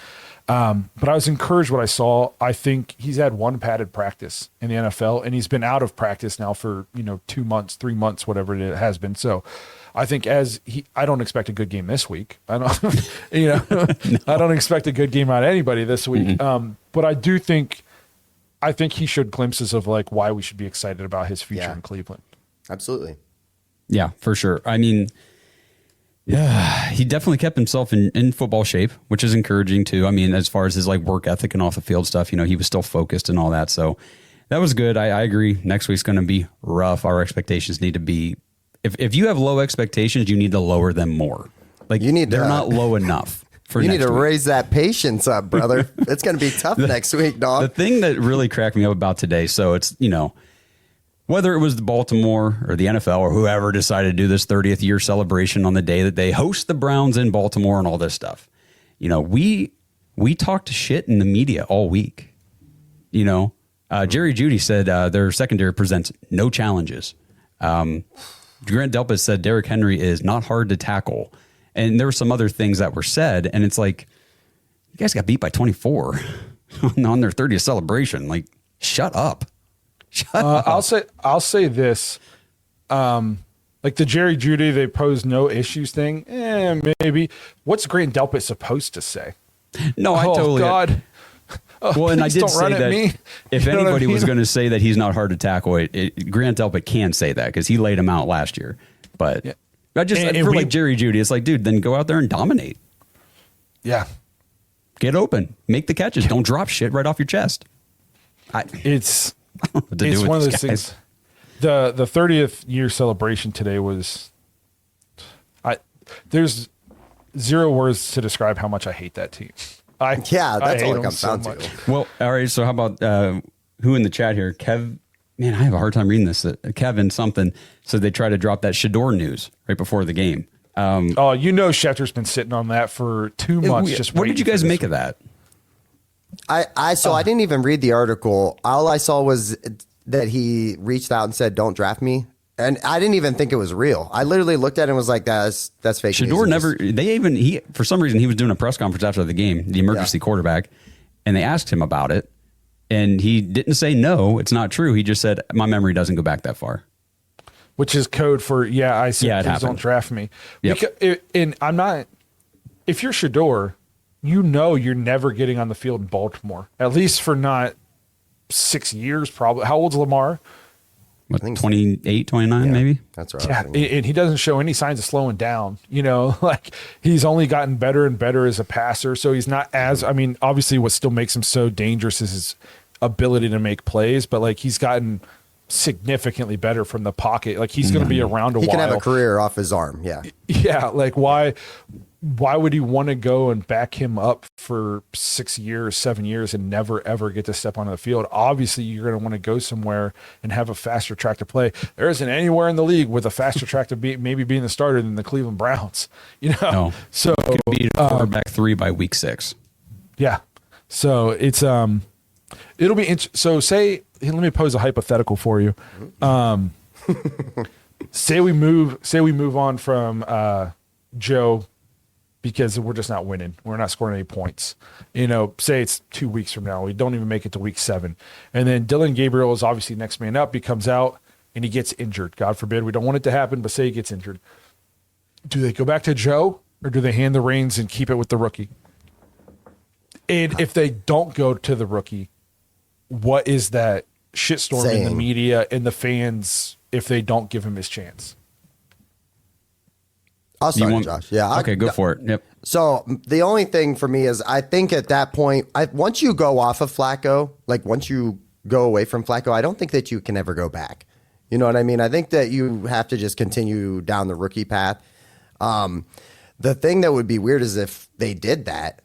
D: But I was encouraged what I saw. I think he's had one padded practice in the NFL, and he's been out of practice now for 2 months, 3 months, whatever it has been. So I think I don't expect a good game this week. I don't, I don't expect a good game out of anybody this week. But I think he showed glimpses of, like, why we should be excited about his future in Cleveland.
E: Absolutely.
F: Yeah, for sure. I mean, he definitely kept himself in football shape, which is encouraging too. I mean, as far as his, like, work ethic and off the field stuff, he was still focused and all that. So that was good. I agree. Next week's going to be rough. Our expectations need to be, if you have low expectations, you need to lower them more. Like, they're not low enough.
E: You need to raise that patience up, brother. It's going to be tough next week, dog.
F: The thing that really cracked me up about today, so it's, whether it was the Baltimore or the NFL or whoever decided to do this 30th year celebration on the day that they host the Browns in Baltimore and all this stuff, we talked shit in the media all week. Jerry Jeudy said their secondary presents no challenges. Grant Delpit said Derrick Henry is not hard to tackle. And there were some other things that were said. And it's like, you guys got beat by 24 on their 30th celebration. Like, shut up.
D: I'll say this. Like the Jerry Jeudy, they pose no issues thing. Maybe. What's Grant Delpit supposed to say?
F: No, I totally.
D: God.
F: Well, and I did say that if anybody was going to say that he's not hard to tackle, Grant Delpit can say that because he laid him out last year. But like Jerry Jeudy, it's like, dude, then go out there and dominate.
D: Yeah.
F: Get open. Make the catches. Don't drop shit right off your chest.
D: It's one of those things. The 30th year celebration today was. There's zero words to describe how much I hate that team.
E: That's all it comes down to.
F: Well, all right. So how about who in the chat here? Kev. Man, I have a hard time reading this. Kevin something. So they try to drop that Shador news right before the game.
D: Schefter's been sitting on that for 2 months.
F: What did you guys make of that?
E: I didn't even read the article. All I saw was that he reached out and said, "Don't draft me." And I didn't even think it was real. I literally looked at it and was like, that's fake
F: Shador
E: news.
F: For some reason, he was doing a press conference after the game, the emergency quarterback, and they asked him about it. And he didn't say, no, it's not true. He just said, my memory doesn't go back that far.
D: Which is code for, I said, please don't draft me.
F: Yep.
D: And I'm not, if you're Shador, you're never getting on the field in Baltimore, at least for not 6 years, probably. How old's Lamar?
F: What, 28, 29, maybe?
E: That's right.
D: Yeah, and he doesn't show any signs of slowing down. Like he's only gotten better and better as a passer. So he's not obviously what still makes him so dangerous is his ability to make plays, but like he's gotten significantly better from the pocket. Like he's going to be around a while.
E: He can have a career off his arm. Yeah.
D: Yeah. Like why would he want to go and back him up for 6 years, 7 years and never, ever get to step onto the field? Obviously, you're going to want to go somewhere and have a faster track to play. There isn't anywhere in the league with a faster track to maybe being the starter than the Cleveland Browns.
F: No.
D: So
F: could be quarterback 3 by week 6.
D: Yeah. So it's it'll be so let me pose a hypothetical for you. Say we move on from Joe, because we're just not winning. We're not scoring any points. Say it's 2 weeks from now. We don't even make it to week 7. And then Dylan Gabriel is obviously next man up. He comes out and he gets injured. God forbid. We don't want it to happen, but say he gets injured. Do they go back to Joe or do they hand the reins and keep it with the rookie? And if they don't go to the rookie, what is that shitstorm in the media and the fans if they don't give him his chance?
E: I'll start, Josh. Yeah.
F: Okay, go for it. Yep.
E: So the only thing for me is I think at that point, once you go off of Flacco, like once you go away from Flacco, I don't think that you can ever go back. You know what I mean? I think that you have to just continue down the rookie path. The thing that would be weird is if they did that.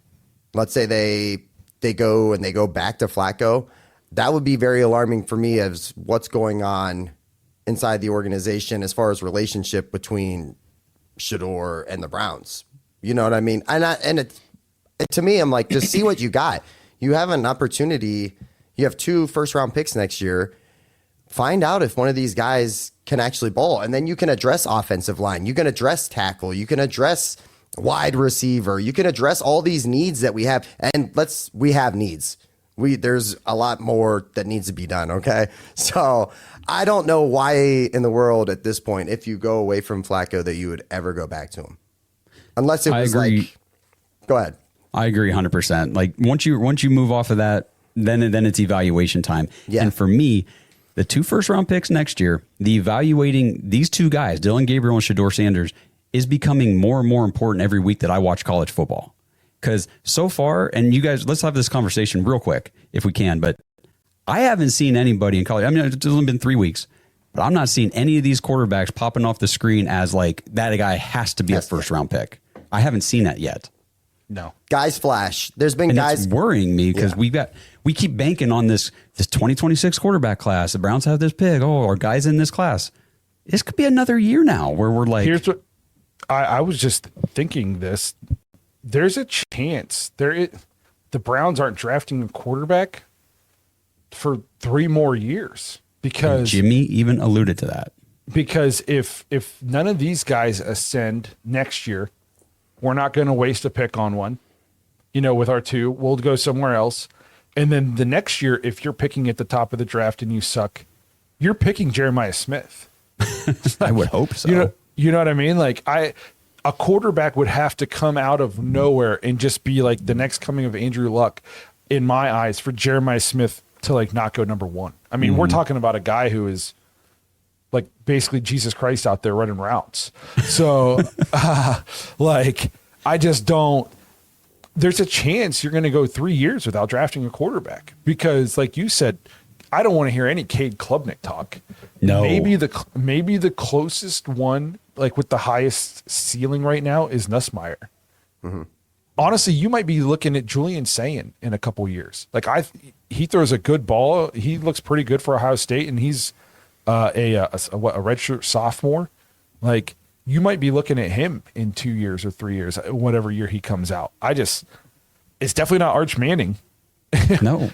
E: Let's say they go back to Flacco. That would be very alarming for me as what's going on inside the organization as far as relationship between Shador and the Browns. You know what I mean? To me, I'm like, just see what you got. You have an opportunity. You have 2 first-round picks next year. Find out if one of these guys can actually bowl, and then you can address offensive line. You can address tackle. You can address wide receiver. You can address all these needs that we have, and we have needs. There's a lot more that needs to be done. Okay, so I don't know why in the world at this point, if you go away from Flacco, that you would ever go back to him, unless it was like. Go ahead.
F: I agree 100%. Like once you move off of that, then it's evaluation time.
E: Yeah.
F: And for me, the 2 first-round picks next year, the evaluating these 2 guys, Dylan Gabriel and Shador Sanders, is becoming more and more important every week that I watch college football. Because so far, and you guys, let's have this conversation real quick if we can, but I haven't seen anybody in college. I mean, it's only been 3 weeks, but I'm not seeing any of these quarterbacks popping off the screen as like that guy has to be a first-round pick. I haven't seen that yet.
D: No.
E: Guys flash. There's been
F: And
E: guys.
F: it's worrying me because we keep banking on this 2026 quarterback class. The Browns have this pick. Oh, our guys in this class. This could be another year now where we're like.
D: Here's what I was just thinking this. There's a chance the Browns aren't drafting a quarterback for 3 more years because
F: Jimmy even alluded to that.
D: Because if none of these guys ascend next year, we're not going to waste a pick on one. With our 2, we'll go somewhere else. And then the next year, if you're picking at the top of the draft and you suck, you're picking Jeremiah Smith.
F: I would hope so.
D: You know what I mean? Like a quarterback would have to come out of nowhere and just be like the next coming of Andrew Luck in my eyes for Jeremiah Smith to like not go number 1. I mean, we're talking about a guy who is like basically Jesus Christ out there running routes. So I just don't, there's a chance you're going to go 3 years without drafting a quarterback because like you said, I don't want to hear any Cade Klubnik talk.
F: No.
D: Maybe the closest one, like with the highest ceiling right now, is Nussmeier. Mm-hmm. Honestly, you might be looking at Julian Sayin in a couple years. Like he throws a good ball. He looks pretty good for Ohio State, and he's a redshirt sophomore. Like you might be looking at him in 2 years or 3 years, whatever year he comes out. It's definitely not Arch Manning.
F: No.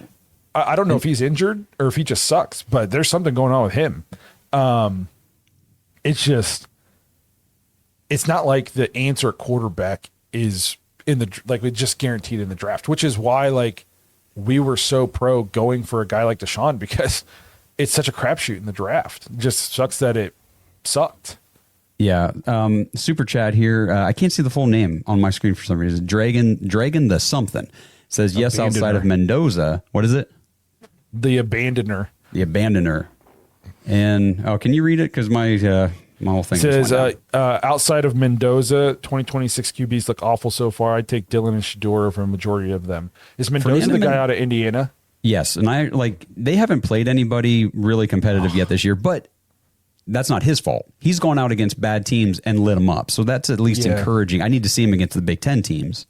D: I don't know if he's injured or if he just sucks, but there's something going on with him. It's not like the answer quarterback is just guaranteed in the draft, which is why like we were so pro going for a guy like Deshaun because it's such a crapshoot in the draft. It just sucks that it sucked.
F: Yeah. Super chat here. I can't see the full name on my screen for some reason. Dragon the something says yes.
D: Abandoner.
F: Outside of Mendoza. What is it?
D: The Abandoner.
F: The Abandoner. And can you read it? Because my whole thing
D: says outside of Mendoza, 2026 QBs look awful so far. I'd take Dillon and Shador over a majority of them. Is Mendoza the guy out of Indiana?
F: Yes, and they haven't played anybody really competitive yet this year, but that's not his fault. He's gone out against bad teams and lit them up, so that's at least encouraging. I need to see him against the Big Ten teams.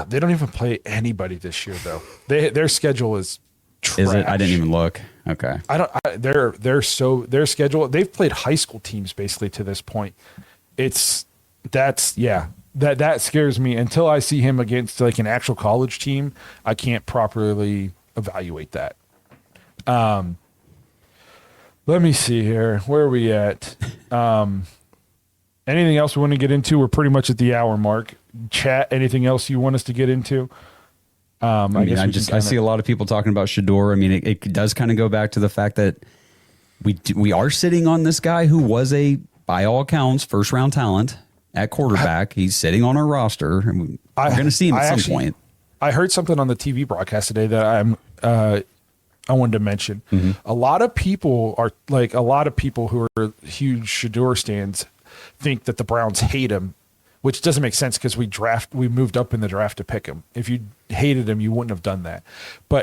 D: They don't even play anybody this year, though. Their schedule is trash.
F: Is it? I didn't even look. Okay.
D: Their schedule. They've played high school teams basically to this point. That scares me. Until I see him against like an actual college team, I can't properly evaluate that. Let me see here. Where are we at? Anything else we want to get into? We're pretty much at the hour mark. Chat, anything else you want us to get into?
F: I see a lot of people talking about Shador. I mean, it does kind of go back to the fact that we are sitting on this guy who was by all accounts, first round talent at quarterback. He's sitting on our roster. And we're going to see him at some point.
D: I heard something on the TV broadcast today that I wanted to mention. Mm-hmm. A lot of people who are huge Shador stands think that the Browns hate him, which doesn't make sense because we moved up in the draft to pick him. If you hated him, you wouldn't have done that.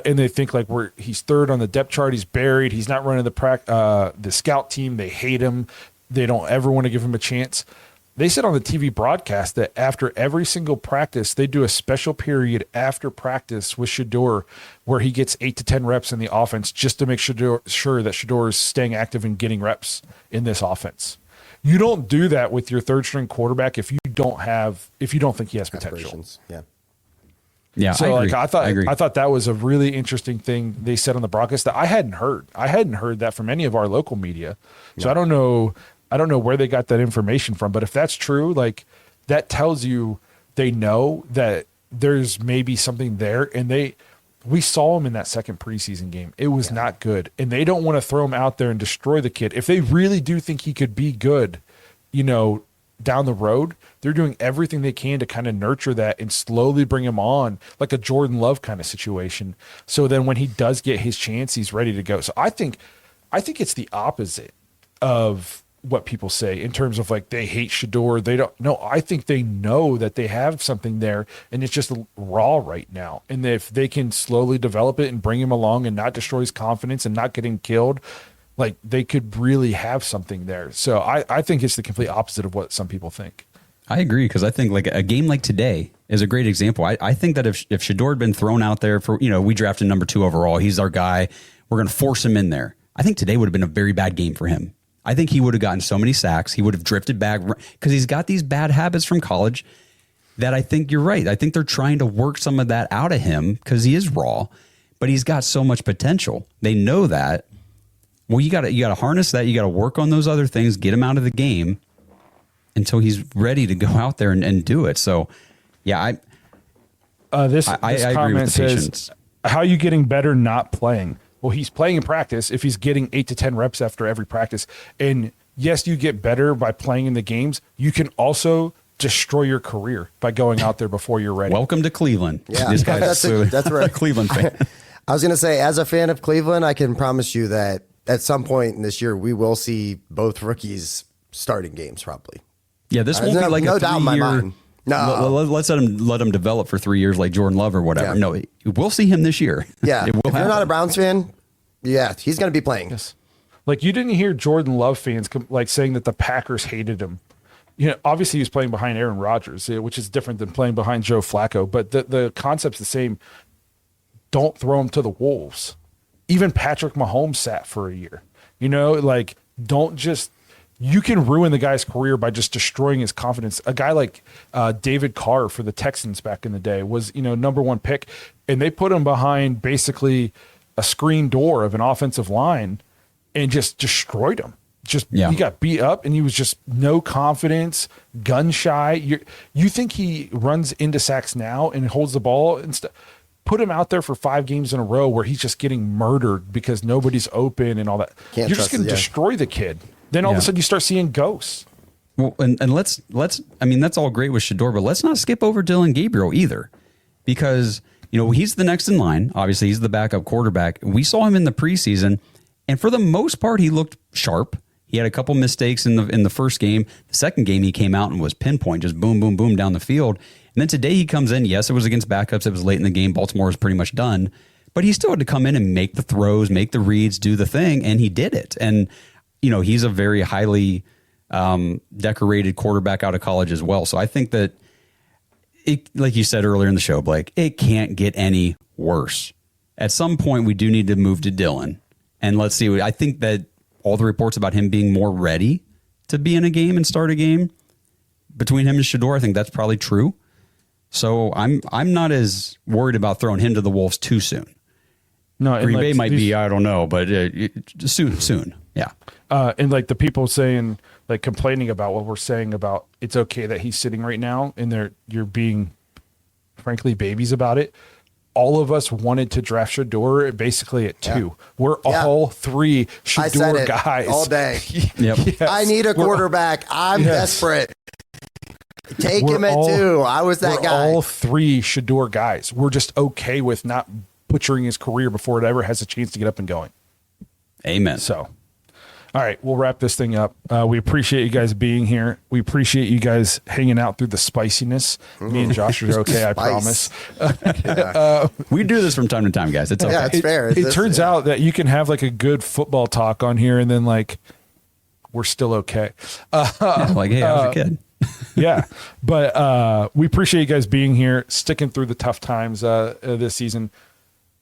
D: And they think like he's third on the depth chart. He's buried. He's not running the scout team. They hate him. They don't ever want to give him a chance. They said on the TV broadcast that after every single practice, they do a special period after practice with Shador where he gets 8 to 10 reps in the offense just to make sure that Shador is staying active and getting reps in this offense. You don't do that with your third string quarterback if you don't think he has potential.
E: Yeah.
F: Yeah.
D: So
F: I agree.
D: I thought that was a really interesting thing they said on the broadcast that I hadn't heard. I hadn't heard that from any of our local media. So I don't know where they got that information from, but if that's true, like that tells you they know that there's maybe something there, and we saw him in that second preseason game. It was not good, and they don't want to throw him out there and destroy the kid. If they really do think he could be good, down the road, they're doing everything they can to kind of nurture that and slowly bring him on like a Jordan Love kind of situation. So then when he does get his chance, he's ready to go. So I think it's the opposite of what people say in terms of like they hate Shador. They don't know. I think they know that they have something there and it's just raw right now. And if they can slowly develop it and bring him along and not destroy his confidence and not getting killed, like they could really have something there. So I think it's the complete opposite of what some people think.
F: I agree because I think like a game like today, is a great example. I think that if Shador had been thrown out there for, we drafted number 2 overall, he's our guy, we're going to force him in there. I think today would have been a very bad game for him. I think he would have gotten so many sacks. He would have drifted back because he's got these bad habits from college that I think you're right. I think they're trying to work some of that out of him because he is raw, but he's got so much potential. They know that. Well, you got to harness that. You got to work on those other things, get him out of the game until he's ready to go out there and do it. So, yeah,
D: this
F: I agree
D: comment
F: with the
D: says,
F: patience.
D: how are you getting better not playing? Well, he's playing in practice if he's getting 8 to 10 reps after every practice. And yes, you get better by playing in the games. You can also destroy your career by going out there before you're ready.
F: Welcome to Cleveland.
E: Yeah,
F: This guy's
E: that's right.
F: a Cleveland fan.
E: I was going to say, as a fan of Cleveland, I can promise you that at some point in this year, we will see both rookies starting games probably.
F: Yeah, this won't be like
E: no
F: a 3-year.
E: doubt in my mind. No.
F: Let's let him develop for 3 years like Jordan Love or whatever.
E: Yeah.
F: No, we'll see him this year.
E: Yeah.
F: It will
E: If you're
F: happen.
E: not a Browns fan, yeah, he's going to be playing.
D: Yes. Like you didn't hear Jordan Love fans like saying that the Packers hated him. Obviously he was playing behind Aaron Rodgers, which is different than playing behind Joe Flacco. But the concept's the same. Don't throw him to the wolves. Even Patrick Mahomes sat for a year. Don't just. You can ruin the guy's career by just destroying his confidence. A guy like David Carr for the Texans back in the day was, number 1 pick, and they put him behind basically a screen door of an offensive line and just destroyed him. He got beat up and he was just no confidence, gun shy. You think he runs into sacks now and holds the ball and stuff? Put him out there for 5 games in a row where he's just getting murdered because nobody's open and all that. You're just going to destroy the kid. Then all of a sudden you start seeing ghosts.
F: Well, and let's that's all great with Shador, but let's not skip over Dylan Gabriel either, because he's the next in line. Obviously, he's the backup quarterback. We saw him in the preseason, and for the most part, he looked sharp. He had a couple mistakes in the first game. The second game, he came out and was pinpoint, just boom, boom, boom down the field. And then today he comes in. Yes, it was against backups. It was late in the game. Baltimore was pretty much done, but he still had to come in and make the throws, make the reads, do the thing, and he did it. And he's a very highly decorated quarterback out of college as well. So I think that it, like you said earlier in the show, Blake, it can't get any worse. At some point, we do need to move to Dylan, and let's see. I think that all the reports about him being more ready to be in a game and start a game between him and Shador, I think that's probably true. So I'm not as worried about throwing him to the wolves too soon.
D: No,
F: Green Bay might be, I don't know, but soon. Yeah.
D: And like the people saying, like complaining about what we're saying about it's okay that he's sitting right now and you're being frankly babies about it. All of us wanted to draft Shador basically at 2. Yeah. We're all 3 Shador guys
E: all day.
F: Yep.
E: Yes. I need a quarterback. I'm desperate. Take him at 2. I was that guy.
D: All 3 Shador guys. We're just okay with not butchering his career before it ever has a chance to get up and going.
F: Amen.
D: So, all right, we'll wrap this thing up. We appreciate you guys being here. We appreciate you guys hanging out through the spiciness. Me and Josh are okay, I promise.
F: We do this from time to time, guys. It's okay.
E: Yeah, it's fair.
D: It turns out that you can have like a good football talk on here and then like we're still okay.
F: Like, hey, I was a kid.
D: Yeah, but we appreciate you guys being here, sticking through the tough times this season.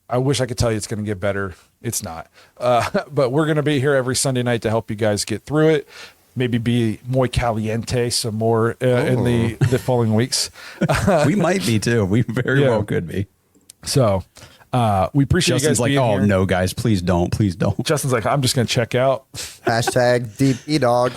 D: I wish I could tell you it's going to get better. It's not. But we're going to be here every Sunday night to help you guys get through it. Maybe be muy caliente some more in the following weeks.
F: We might be too. We very well could be.
D: So we appreciate
F: Justin's
D: you guys
F: like,
D: being here.
F: No, guys, please don't.
D: Justin's like, I'm just going to check out.
E: Hashtag deep e-dog.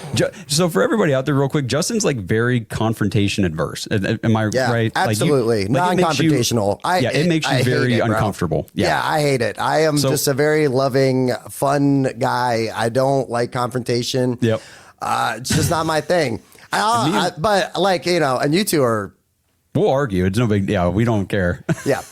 F: So for everybody out there real quick, Justin's like very confrontation adverse. Am I right?
E: Absolutely. Non-confrontational.
F: It makes you very uncomfortable.
E: Yeah, I hate it. I am just a very loving, fun guy. I don't like confrontation.
F: Yep.
E: It's just not my thing. But like, and you two are.
F: We'll argue. It's no big deal. We don't care.
E: Yeah.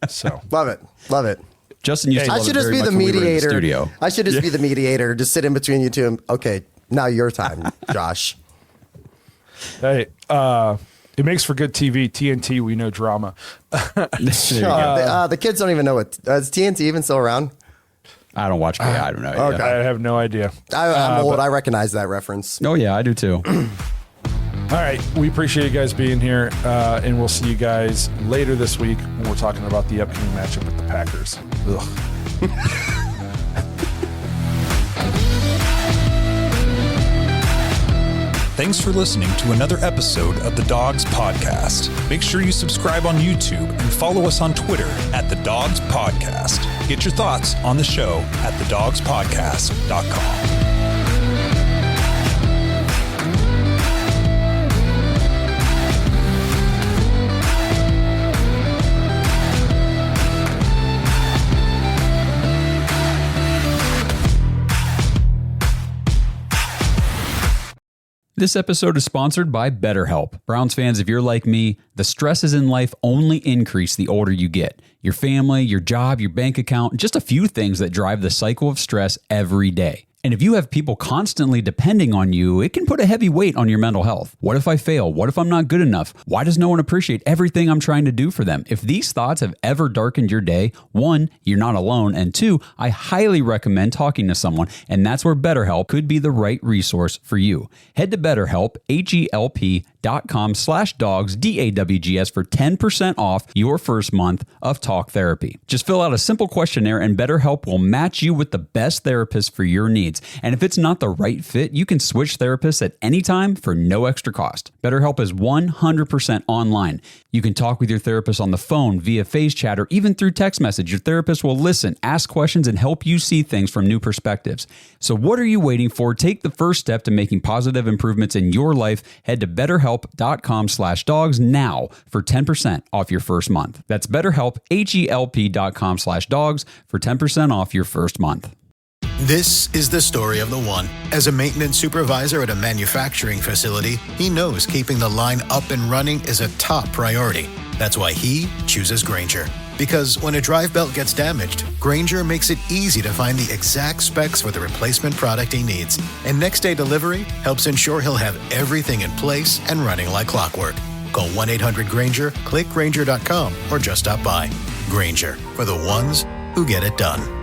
D: So
E: love it.
F: Justin used to love
E: I should
F: it
E: just
F: very
E: be
F: much
E: the
F: when we were in
E: mediator.
F: studio.
E: I should just be the mediator, just sit in between you two. Okay, now your time, Josh.
D: Hey, it makes for good TV. TNT, we know drama.
E: The kids don't even know what. Is TNT even still around?
F: I don't watch. I don't know.
D: Okay. I have no idea.
E: I'm old. I recognize that reference.
F: Oh yeah, I do too.
D: All right. We appreciate you guys being here, and we'll see you guys later this week when we're talking about the upcoming matchup with the Packers. Ugh.
C: Thanks for listening to another episode of the Dogs Podcast. Make sure you subscribe on YouTube and follow us on Twitter at the Dogs Podcast. Get your thoughts on the show at thedogspodcast.com.
F: This episode is sponsored by BetterHelp. Browns fans, if you're like me, the stresses in life only increase the older you get. Your family, your job, your bank account, just a few things that drive the cycle of stress every day. And if you have people constantly depending on you, it can put a heavy weight on your mental health. What if I fail? What if I'm not good enough? Why does no one appreciate everything I'm trying to do for them? If these thoughts have ever darkened your day, 1, you're not alone, and 2, I highly recommend talking to someone, and that's where BetterHelp could be the right resource for you. Head to BetterHelp, HELP.com/dogs, DAWGS for 10% off your first month of talk therapy. Just fill out a simple questionnaire and BetterHelp will match you with the best therapist for your needs. And if it's not the right fit, you can switch therapists at any time for no extra cost. BetterHelp is 100% online. You can talk with your therapist on the phone, via face chat, or even through text message. Your therapist will listen, ask questions, and help you see things from new perspectives. So what are you waiting for? Take the first step to making positive improvements in your life. Head to BetterHelp.com/dogs now for 10% off your first month. That's BetterHelp, HELP.com/dogs for 10% off your first month.
B: This is the story of the one. As a maintenance supervisor at a manufacturing facility, he knows keeping the line up and running is a top priority. That's why he chooses Grainger. Because when a drive belt gets damaged, Grainger makes it easy to find the exact specs for the replacement product he needs. And next day delivery helps ensure he'll have everything in place and running like clockwork. Call 1-800-GRAINGER, click Grainger.com, or just stop by. Grainger, for the ones who get it done.